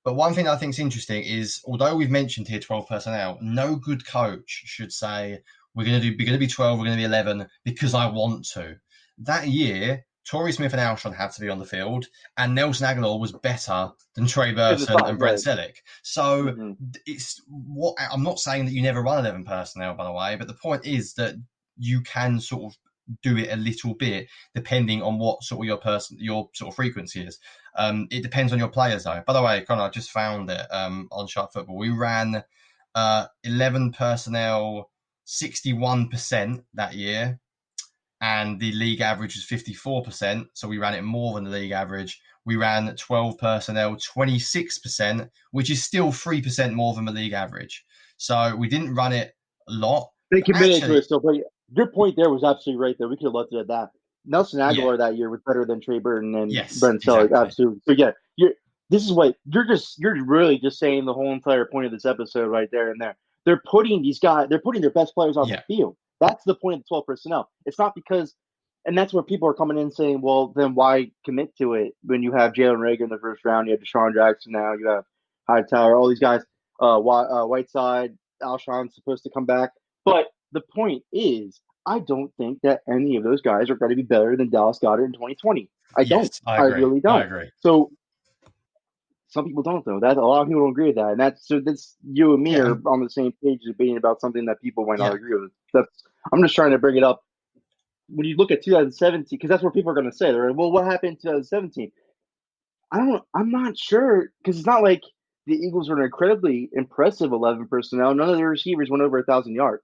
But one thing I think is interesting is, although we've mentioned here 12 personnel, no good coach should say, we're going to be 12, we're going to be 11 because I want to. That year, Torrey Smith and Alshon had to be on the field, and Nelson Aguilar was better than Trey Burton and Brent Selleck. So it's what I'm not saying that you never run 11 personnel, by the way, but the point is that you can sort of do it a little bit depending on what sort of your sort of frequency is. It depends on your players though. By the way, Conor, I just found it on Sharp Football. We ran 11 personnel 61% that year, and the league average was 54%. So we ran it more than the league average. We ran 12 personnel 26%, which is still 3% more than the league average. So we didn't run it a lot. They committed to it still. But your point there was absolutely right there. We could have left it at that. Nelson Aguilar that year was better than Trey Burton and Brent Selleck. Exactly. Absolutely. So yeah, you're really just saying the whole entire point of this episode right there and there. They're putting their best players on the field. That's the point of the 12 personnel. It's not because, and that's where people are coming in saying, well, then why commit to it when you have Jalen Reagor in the first round, you have Deshaun Jackson now, you have Hightower, all these guys, Whiteside, Alshon's supposed to come back. But the point is, I don't think that any of those guys are going to be better than Dallas Goedert in 2020. I really don't. I agree. So some people don't, though. That a lot of people don't agree with that, and that's you and me are on the same page debating about something that people might not agree with. I'm just trying to bring it up. When you look at 2017, because that's what people are going to say. They're like, well, what happened in 2017? I'm not sure, because it's not like the Eagles were an incredibly impressive 11 personnel. None of the receivers went over 1,000 yards.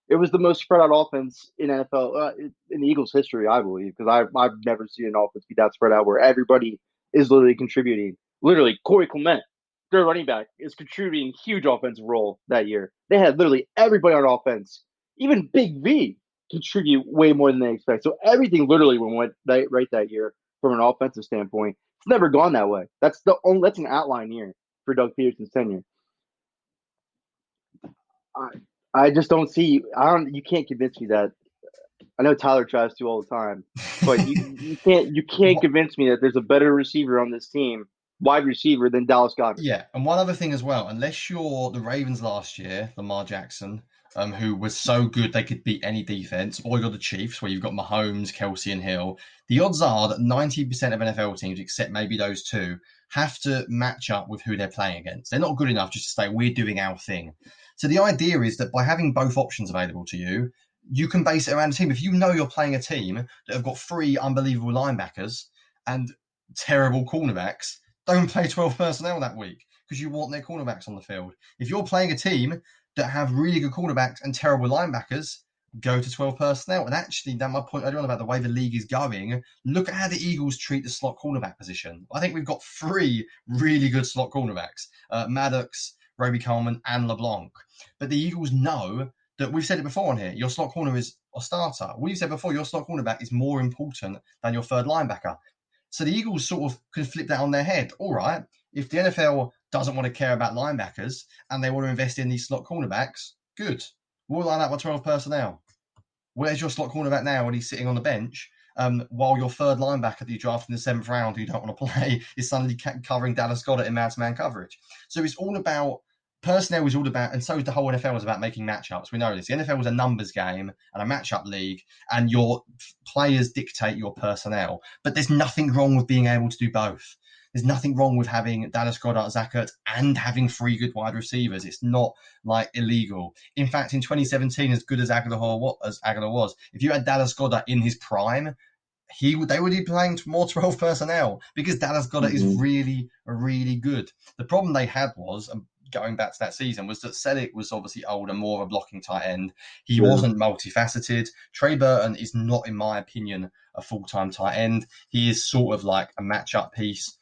It was the most spread out offense in NFL in the Eagles' history, I believe, because I've never seen an offense be that spread out where everybody is literally contributing. Literally, Corey Clement, their running back, is contributing a huge offensive role that year. They had literally everybody on offense, even Big V, contribute way more than they expect. So everything literally went right that year from an offensive standpoint. It's never gone that way. That's an outline year for Doug Pederson's tenure. I just don't see. You can't convince me that. I know Tyler tries to all the time, but you can't convince me that there's a better receiver on this team, wide receiver, than Dallas Goedert. Yeah, and one other thing as well, unless you're the Ravens last year, Lamar Jackson, who was so good they could beat any defense, or you're the Chiefs, where you've got Mahomes, Kelsey, and Hill, the odds are that 90% of NFL teams, except maybe those two, have to match up with who they're playing against. They're not good enough just to say, we're doing our thing. So the idea is that by having both options available to you, you can base it around a team. If you know you're playing a team that have got 3 unbelievable linebackers and terrible cornerbacks, don't play 12 personnel that week because you want their cornerbacks on the field. If you're playing a team that have really good cornerbacks and terrible linebackers, go to 12 personnel. And actually, that my point earlier on about the way the league is going, look at how the Eagles treat the slot cornerback position. I think we've got 3 really good slot cornerbacks, Maddox, Roby Coleman, and LeBlanc. But the Eagles know that, we've said it before on here, your slot corner is a starter. We've said before, your slot cornerback is more important than your third linebacker. So the Eagles sort of can flip that on their head. All right, if the NFL doesn't want to care about linebackers and they want to invest in these slot cornerbacks, good. We'll line up with 12 personnel. Where's your slot cornerback now when he's sitting on the bench, while your third linebacker that you drafted in the 7th round who you don't want to play is suddenly covering Dallas Goedert in man-to-man coverage? So it's all about, personnel is all about, and so is the whole NFL, is about making matchups. We know this. The NFL is a numbers game and a matchup league, and your players dictate your personnel. But there's nothing wrong with being able to do both. There's nothing wrong with having Dallas Goedert, Zach Ertz, and having 3 good wide receivers. It's not like illegal. In fact, in 2017, as good as Aguilar was, if you had Dallas Goedert in his prime, they would be playing more 12 personnel because Dallas Goedert is really, really good. The problem they had was, going back to that season, was that Selleck was obviously older, more of a blocking tight end. He wasn't multifaceted. Trey Burton is not, in my opinion, a full-time tight end. He is sort of like a matchup piece.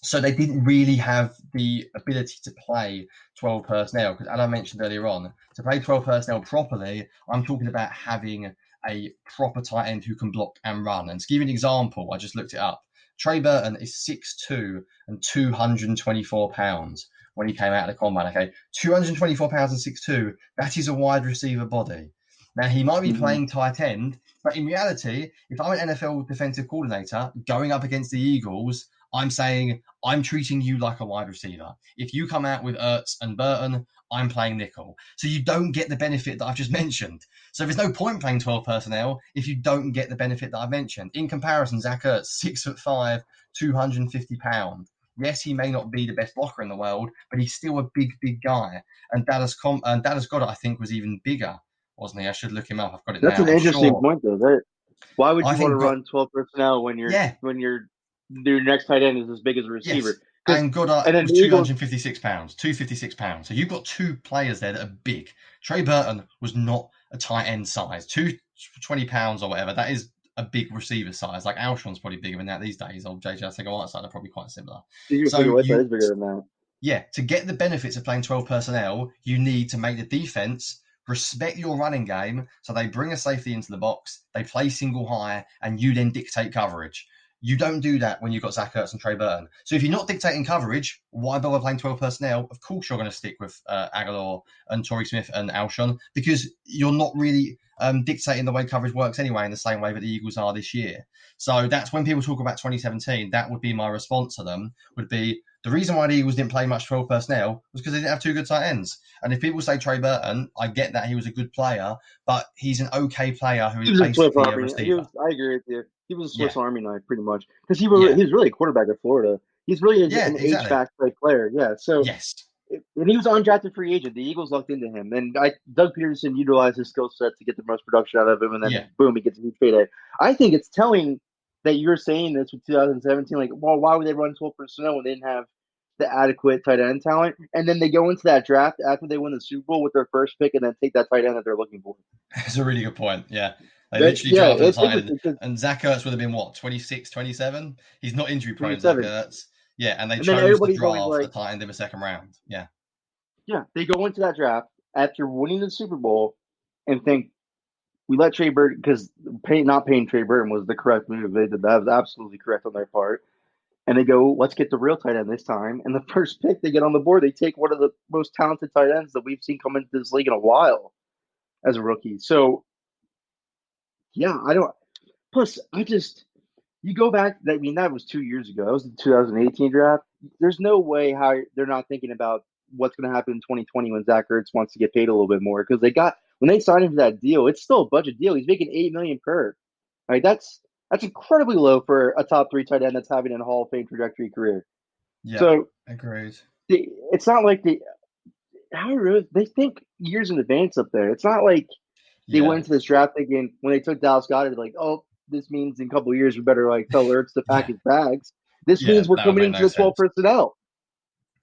So they didn't really have the ability to play 12 personnel because, as I mentioned earlier on, to play 12 personnel properly, I'm talking about having a proper tight end who can block and run. And to give you an example, I just looked it up. Trey Burton is 6'2" and 224 pounds when he came out of the combine. Okay, 224 pounds and 6'2", that is a wide receiver body. Now, he might be playing tight end, but in reality, if I'm an NFL defensive coordinator going up against the Eagles, I'm saying, I'm treating you like a wide receiver. If you come out with Ertz and Burton, I'm playing nickel. So you don't get the benefit that I've just mentioned. So there's no point playing 12 personnel if you don't get the benefit that I've mentioned. In comparison, Zach Ertz, 6'5", 250 pounds. Yes, he may not be the best blocker in the world, but he's still a big, big guy. And Dallas Goedert, I think, was even bigger. wasn't he? I should look him up. I've got it That's now. an I'm interesting sure. point, though. Why would I you want to think run 12 personnel when your next tight end is as big as a receiver? Yes. And Goedert then was the Eagles, 256 pounds. 256 pounds. So you've got two players there that are big. Trey Burton was not a tight end size. 220 pounds or whatever. That is a big receiver size. Like Alshon's probably bigger than that these days. Or JJ Arcega-Whiteside are probably quite similar. Whiteside is bigger than that. Yeah, to get the benefits of playing 12 personnel, you need to make the defense respect your running game. So they bring a safety into the box, they play single high, and you then dictate coverage. You don't do that when you've got Zach Ertz and Trey Burton. So if you're not dictating coverage, why bother playing 12 personnel? Of course you're going to stick with Aguilar and Torrey Smith and Alshon because you're not really dictating the way coverage works anyway in the same way that the Eagles are this year. So that's when people talk about 2017, that would be my response to them, would be the reason why the Eagles didn't play much 12 personnel was because they didn't have two good tight ends. And if people say Trey Burton, I get that he was a good player, but he's an okay player who is basically a receiver. I agree with you. He was a Swiss Army knife, pretty much, because he was really a quarterback at Florida. He's really an HVAC type player. Yeah, so and he was an undrafted free agent. The Eagles lucked into him, and Doug Pederson utilized his skill set to get the most production out of him, and then boom, he gets a huge payday. I think it's telling that you're saying this with 2017. Like, well, why would they run 12 personnel when they didn't have the adequate tight end talent? And then they go into that draft after they win the Super Bowl with their first pick, and then take that tight end that they're looking for. That's a really good point. Yeah. They literally drafted a tight end, and Zach Ertz would have been, 26, 27? He's not injury-prone, Zach Ertz. Yeah, and they chose to draft the tight end in the second round. Yeah. Yeah, they go into that draft after winning the Super Bowl and think, we let Trey Burton, because not paying Trey Burton was the correct move. They did that. Was absolutely correct on their part. And they go, let's get the real tight end this time. And the first pick they get on the board, they take one of the most talented tight ends that we've seen come into this league in a while as a rookie. So, yeah, you go back, that was 2 years ago. That was the 2018 draft. There's no way how they're not thinking about what's going to happen in 2020 when Zach Ertz wants to get paid a little bit more, because when they signed him for that deal, it's still a budget deal. He's making $8 million per. Right? That's incredibly low for a top 3 tight end that's having a Hall of Fame trajectory career. Yeah, so agreed. It's not like they think years in advance up there. It's not like they went into this draft thinking when they took Dallas Goedert, like, oh, this means in a couple of years we better tell Ertz to pack his bags. This means we're coming into the 12 personnel.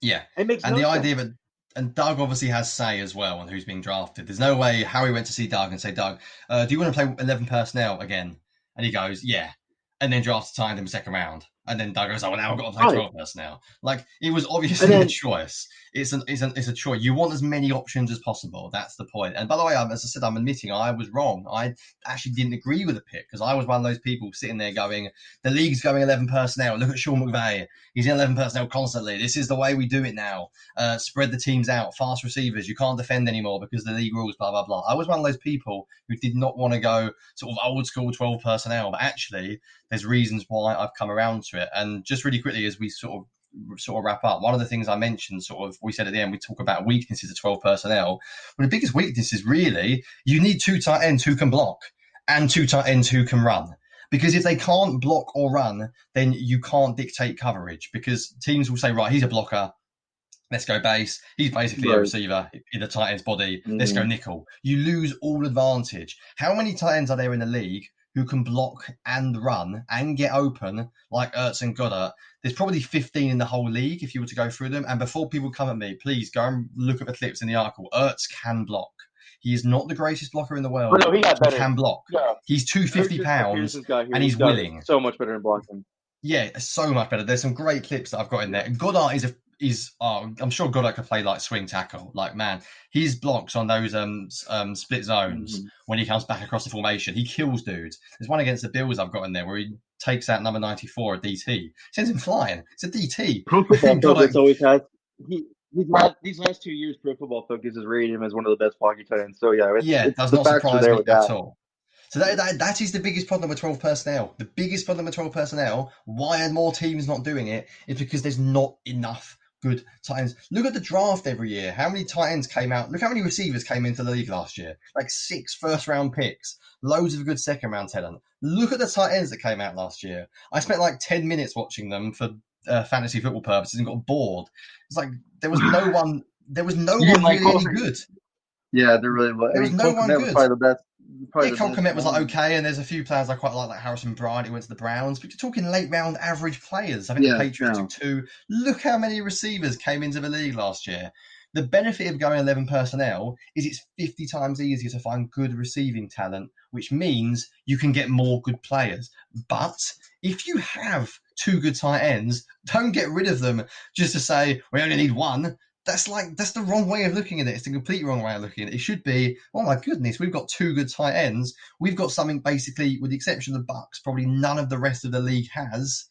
Yeah, it makes and no the sense. idea that, and Doug obviously has say as well on who's being drafted. There's no way Harry went to see Doug and say, Doug, do you want to play 11 personnel again? And he goes, yeah, and then drafts the tight end in the second round. And then Doug goes, oh, well, now I've got to play 12 personnel. Like, it was obviously a choice. It's a choice. You want as many options as possible. That's the point. And by the way, as I said, I'm admitting I was wrong. I actually didn't agree with the pick because I was one of those people sitting there going, the league's going 11 personnel. Look at Sean McVay. He's in 11 personnel constantly. This is the way we do it now. Spread the teams out. Fast receivers. You can't defend anymore because the league rules, blah, blah, blah. I was one of those people who did not want to go sort of old school 12 personnel. But actually, there's reasons why I've come around to it. And just really quickly, as we sort of wrap up, one of the things I mentioned, we said at the end, we talk about weaknesses of 12 personnel. Well, the biggest weakness is really you need 2 tight ends who can block and 2 tight ends who can run. Because if they can't block or run, then you can't dictate coverage, because teams will say, right, he's a blocker. Let's go base. He's basically a receiver in the tight end's body. Let's go nickel. You lose all advantage. How many tight ends are there in the league who can block and run and get open like Ertz and Goedert? There's probably 15 in the whole league if you were to go through them. And before people come at me, please go and look at the clips in the article. Ertz can block. He is not the greatest blocker in the world. Oh, no, he can block. Yeah. He's 250 pounds and he's willing. So much better than blocking. Yeah, so much better. There's some great clips that I've got in there. Goedert I'm sure Goedert could play like swing tackle. Like, man, his blocks on those split zones when he comes back across the formation, he kills dudes. There's one against the Bills I've got in there where he takes out number 94, a DT. Sends him flying. It's a DT. Pro Football Focus always has. These last 2 years, Pro Football Focus has rated him as one of the best blocking tight ends. So it does not surprise me at all. So that is the biggest problem with 12 personnel. The biggest problem with 12 personnel, why are more teams not doing it, is because there's not enough good tight ends. Look at the draft every year. How many tight ends came out? Look how many receivers came into the league last year. Like 6 first-round picks. Loads of good second-round talent. Look at the tight ends that came out last year. I spent like 10 minutes watching them for fantasy football purposes and got bored. It's like there was no one really any good. Yeah, there really was. There I was mean, no Cole one Kmet was good. probably the best. Yeah, Probably the Cole best Kmet was like one. okay, and there's a few players I quite like Harrison Bryant, who went to the Browns. But you're talking late round average players. I think the Yeah, Patriots took 2. Look how many receivers came into the league last year. The benefit of going 11 personnel is it's 50 times easier to find good receiving talent, which means you can get more good players. But if you have 2 good tight ends, don't get rid of them just to say we only need one. That's the wrong way of looking at it. It's the complete wrong way of looking at it. It should be, oh my goodness, we've got 2 good tight ends. We've got something basically, with the exception of the Bucks, probably none of the rest of the league has.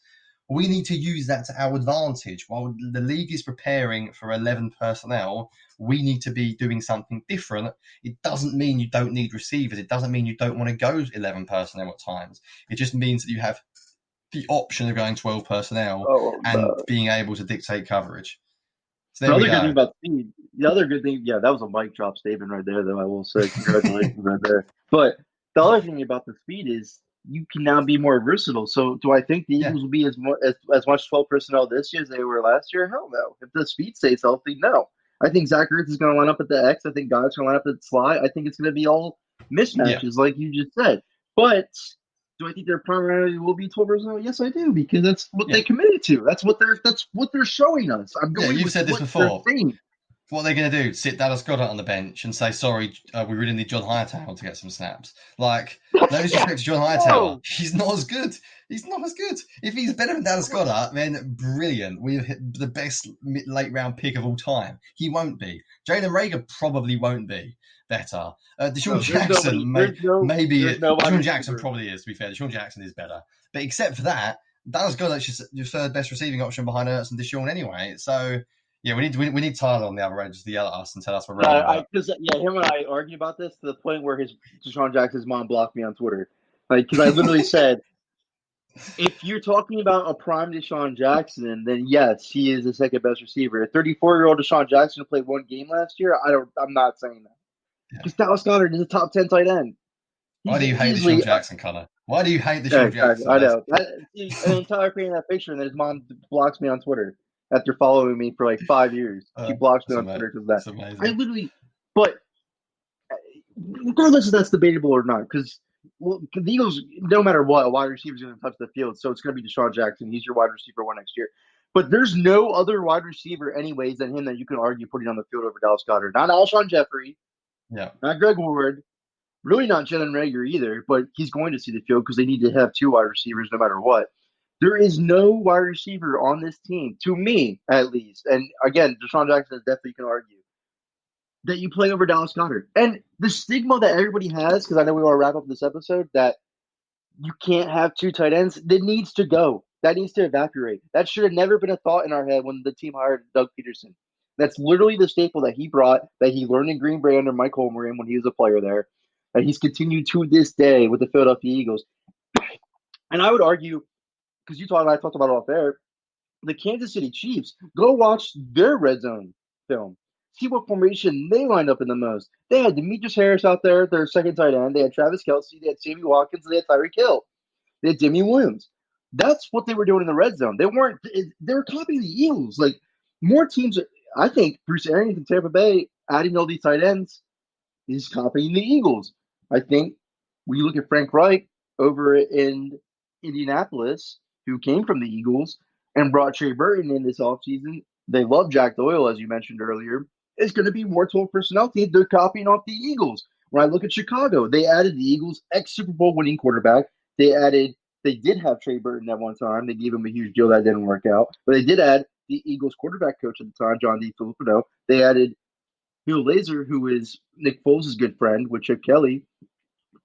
We need to use that to our advantage. While the league is preparing for 11 personnel, we need to be doing something different. It doesn't mean you don't need receivers. It doesn't mean you don't want to go 11 personnel at times. It just means that you have the option of going 12 personnel and being able to dictate coverage. So there we go. Good thing about speed, the other good thing, yeah, that was a mic drop statement right there, though, I will say. Congratulations right there. But the other thing about the speed is you can now be more versatile. So do I think the Eagles will be as much 12 personnel this year as they were last year? Hell no. If the speed stays healthy, no. I think Zach Ertz is going to line up at the X. I think God's going to line up at the slot. I think it's going to be all mismatches, like you just said. But do I think their primarily will be 12 personnel? Yes, I do, because that's what they committed to. That's what they're showing us. I'm going. You've with said this what before. they're saying. What are they going to do? Sit Dallas Goedert on the bench and say, sorry, we really need John Hightower to get some snaps. Like, no disrespect to John Hightower. He's not as good. He's not as good. If he's better than Dallas Goedert, then brilliant. We've hit the best late round pick of all time. He won't be. Jalen Reagor probably won't be better. Deshaun Jackson, maybe. Deshaun Jackson probably is, to be fair. Deshaun Jackson is better. But except for that, Dallas Goedert's just your third best receiving option behind Ertz and Deshaun anyway. So, yeah, we need Tyler on the other end just to yell at us and tell us we're wrong. Him and I argue about this to the point where Deshaun Jackson's mom blocked me on Twitter. Because I literally said, if you're talking about a prime Deshaun Jackson, then yes, he is the second best receiver. A 34-year-old Deshaun Jackson who played 1 game last year, I'm not saying that. Because Dallas Goedert is a top 10 tight end. Why do you hate Deshaun Jackson, Connor? Why do you hate Deshaun Jackson? I know. And Tyler created that picture, and then his mom blocks me on Twitter after following me for like 5 years. She blocks me on Twitter because of that. That's amazing. I literally, but regardless if that's debatable or not, because the Eagles, no matter what, a wide receiver is going to touch the field, so it's going to be Deshaun Jackson. He's your wide receiver 1 next year. But there's no other wide receiver, anyways, than him that you can argue putting on the field over Dallas Goedert. Not Alshon Jeffrey, not Greg Ward, really not Jalen Reagor either, but he's going to see the field because they need to have 2 wide receivers no matter what. There is no wide receiver on this team, to me at least, and again, Deshaun Jackson is definitely, you can argue, that you play over Dallas Goedert. And the stigma that everybody has, because I know we want to wrap up this episode, that you can't have 2 tight ends, that needs to go. That needs to evaporate. That should have never been a thought in our head when the team hired Doug Pederson. That's literally the staple that he brought, that he learned in Green Bay under Mike Holmgren when he was a player there, and he's continued to this day with the Philadelphia Eagles. And I would argue, because I talked about it off air, the Kansas City Chiefs, go watch their red zone film. See what formation they lined up in the most. They had Demetrius Harris out there, their second tight end. They had Travis Kelce. They had Sammy Watkins. They had Tyreek Hill. They had Jimmy Williams. That's what they were doing in the red zone. They were copying the Eagles. Like, more teams, I think Bruce Arians in Tampa Bay adding all these tight ends is copying the Eagles. I think when you look at Frank Reich over in Indianapolis, who came from the Eagles and brought Trey Burton in this offseason, they love Jack Doyle, as you mentioned earlier. It's going to be more 12 personnel team. They're copying off the Eagles. When I look at Chicago, they added the Eagles' ex-Super Bowl winning quarterback. They did have Trey Burton at one time. They gave him a huge deal that didn't work out. But they did add the Eagles' quarterback coach at the time, John D. Filipino. They added Bill Lazor, who is Nick Foles' good friend with Chip Kelly.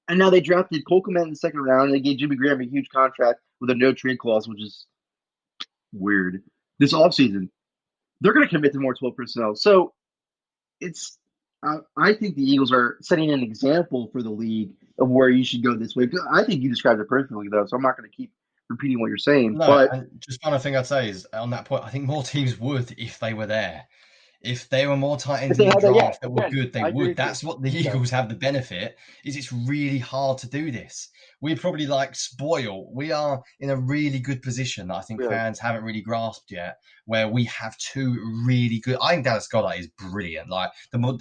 And now they drafted Cole Kmet in the second round, and they gave Jimmy Graham a huge contract with a no-trade clause, which is weird. This offseason, they're going to commit to more 12 personnel. So I think the Eagles are setting an example for the league of where you should go this way. I think you described it perfectly, though, so I'm not going to keep repeating what you're saying. No, but and just one other thing I'd say is, on that point, I think more teams would if they were there. If there were more tight ends If in they the had that, yeah, draft that were again, good, they I agree would. with you. That's what the Yeah. Eagles have the benefit, is it's really hard to do this. We're probably like spoiled. We are in a really good position that I think Yeah. fans haven't really grasped yet, where we have two really good. I think Dallas Goedert is brilliant. Like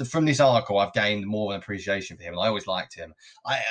from this article, I've gained more of an appreciation for him, and I always liked him.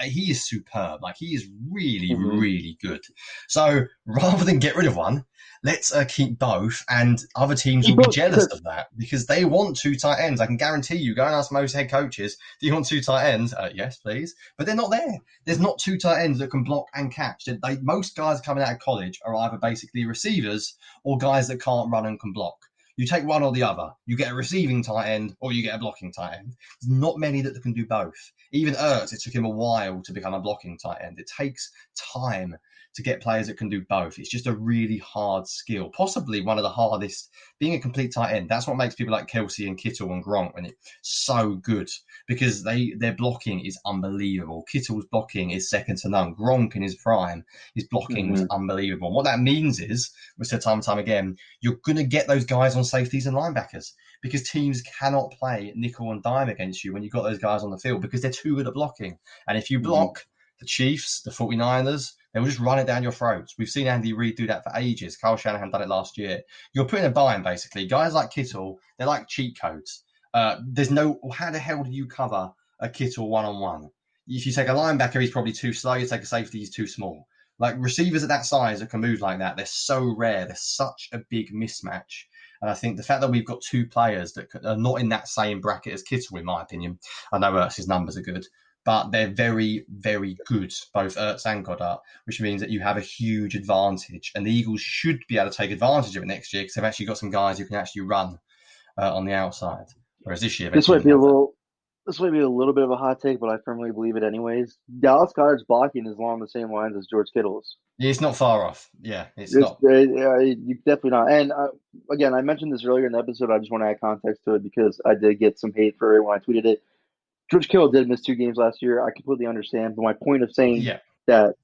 He is superb. Like, he is really, really good. So rather than get rid of one, let's keep both, and other teams will be jealous of that because they want two tight ends. I can guarantee you, go and ask most head coaches, do you want two tight ends? Yes, please. But they're not there. There's not two tight ends that can block and catch. Most guys coming out of college are either basically receivers or guys that can't run and can block. You take one or the other. You get a receiving tight end or you get a blocking tight end. There's not many that can do both. Even Ertz, it took him a while to become a blocking tight end. It takes time to get players that can do both. It's just a really hard skill, possibly one of the hardest. Being a complete tight end, that's what makes people like Kelsey and Kittle and Gronk when it's so good, because their blocking is unbelievable. Kittle's blocking is second to none. Gronk in his prime, his blocking was unbelievable. And what that means is, we said time and time again, you're going to get those guys on safeties and linebackers, because teams cannot play nickel and dime against you when you've got those guys on the field, because they're too good at blocking. And if you block the Chiefs, the 49ers, they'll just run it down your throats. We've seen Andy Reid do that for ages. Kyle Shanahan done it last year. You're putting a bind, basically. Guys like Kittle, they're like cheat codes. There's no, how the hell do you cover a Kittle one-on-one? If you take a linebacker, he's probably too slow. You take a safety, he's too small. Like, receivers at that size that can move like that, they're so rare. They're such a big mismatch. And I think the fact that we've got two players that are not in that same bracket as Kittle, in my opinion, I know Ertz's numbers are good, but they're very, very good, both Ertz and Goddard, which means that you have a huge advantage. And the Eagles should be able to take advantage of it next year, because they've actually got some guys who can actually run on the outside. Whereas this year, this might be a little bit of a hot take, but I firmly believe it anyways. Dallas Goedert's blocking is along the same lines as George Kittle's. It's not far off. Yeah, it's not. You definitely not. And again, I mentioned this earlier in the episode. I just want to add context to it because I did get some hate for it when I tweeted it. George Kittle did miss 2 games last year. I completely understand. But my point of saying that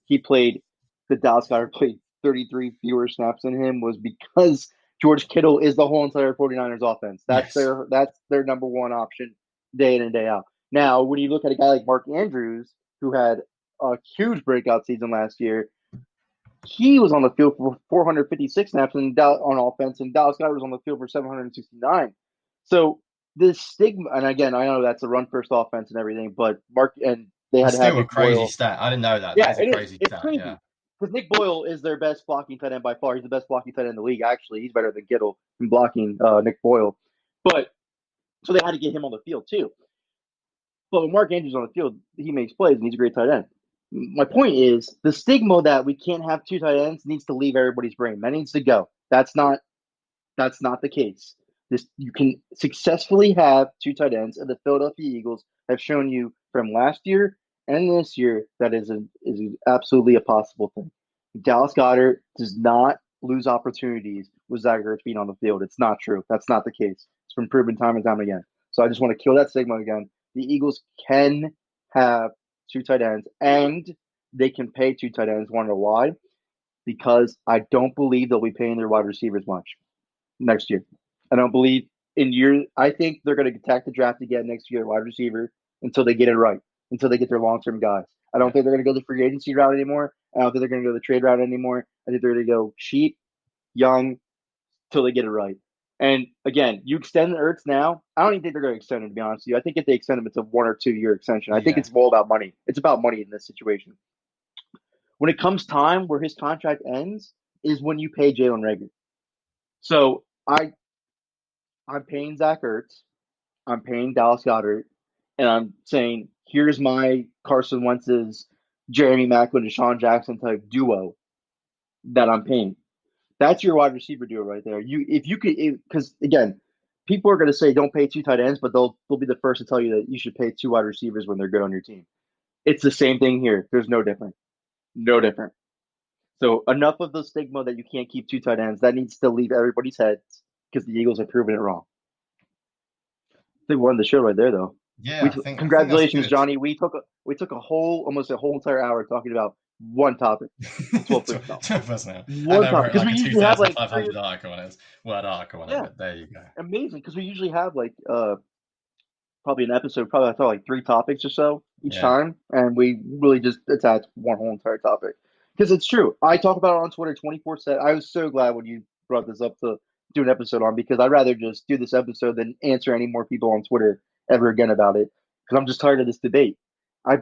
Dallas Goedert played 33 fewer snaps than him was because George Kittle is the whole entire 49ers offense. That's their number one option day in and day out. Now, when you look at a guy like Mark Andrews, who had a huge breakout season last year, he was on the field for 456 snaps on offense, and Dallas Goedert was on the field for 769. So this stigma, and again, I know that's a run-first offense and everything, but they had to have still a crazy stat. I didn't know that. Yeah, that's a crazy stat. It's crazy. Yeah. Because Nick Boyle is their best blocking tight end by far. He's the best blocking tight end in the league, actually. He's better than Kittle in blocking Nick Boyle. But so they had to get him on the field too. But when Mark Andrews on the field, he makes plays and he's a great tight end. My point is the stigma that we can't have 2 tight ends needs to leave everybody's brain. That needs to go. That's not the case. You can successfully have 2 tight ends, and the Philadelphia Eagles have shown you from last year and this year that is absolutely a possible thing. Dallas Goedert does not lose opportunities with Zach Ertz being on the field. It's not true. That's not the case. It's been proven time and time again. So I just want to kill that stigma again. The Eagles can have 2 tight ends, and they can pay 2 tight ends. Want to know why? Because I don't believe they'll be paying their wide receivers much next year. I don't believe I think they're going to attack the draft again next year, wide receiver, until they get it right, until they get their long-term guys. I don't think they're going to go the free agency route anymore. I don't think they're going to go the trade route anymore. I think they're going to go cheap, young, till they get it right. And again, you extend the Ertz now. I don't even think they're going to extend him, to be honest with you. I think if they extend him, it's a 1 or 2 year extension. I think it's all about money. It's about money in this situation. When it comes time where his contract ends is when you pay Jalen Reagor. So I'm paying Zach Ertz, I'm paying Dallas Goedert, and I'm saying, here's my Carson Wentz's Jeremy Maclin and Deshaun Jackson type duo that I'm paying. That's your wide receiver duo right there. Because again, people are going to say don't pay 2 tight ends, but they'll be the first to tell you that you should pay 2 wide receivers when they're good on your team. It's the same thing here. There's no different. No different. So enough of the stigma that you can't keep 2 tight ends. That needs to leave everybody's heads because the Eagles have proven it wrong. They won the show right there, though. Yeah, Congratulations, Jonny. We took almost a whole entire hour talking about one topic. 12 personnel. 12 personnel. One I know, topic. Because like we a usually have like 2,500 article on it. Word article on it, yeah, but there you go. amazing. Because we usually have like probably an episode, probably I thought like 3 topics or so each Yeah. time, and we really just attach one whole entire topic. Because it's true. I talk about it on Twitter 24/7. I was so glad when you brought this up to do an episode on, because I'd rather just do this episode than answer any more people on Twitter ever again about it. Because I'm just tired of this debate. I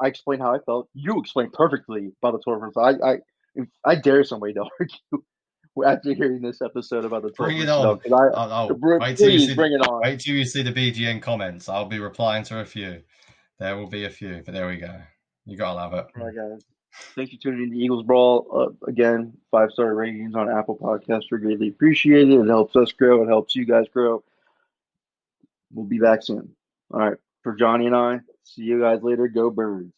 explained how I felt. You explained perfectly about the 12 personnel. I dare somebody to argue after hearing this episode about the 12 Bring it personnel. on. Wait till you Please see bring it on. Wait till you see the BGN comments. I'll be replying to a few. There will be a few, but there we go. You gotta love it. All right, guys. Thanks for tuning in to Eagles Brawl. Again, 5-star ratings on Apple Podcasts are greatly appreciated. It helps us grow. It helps you guys grow. We'll be back soon. All right. For Jonny and I, see you guys later. Go Birds.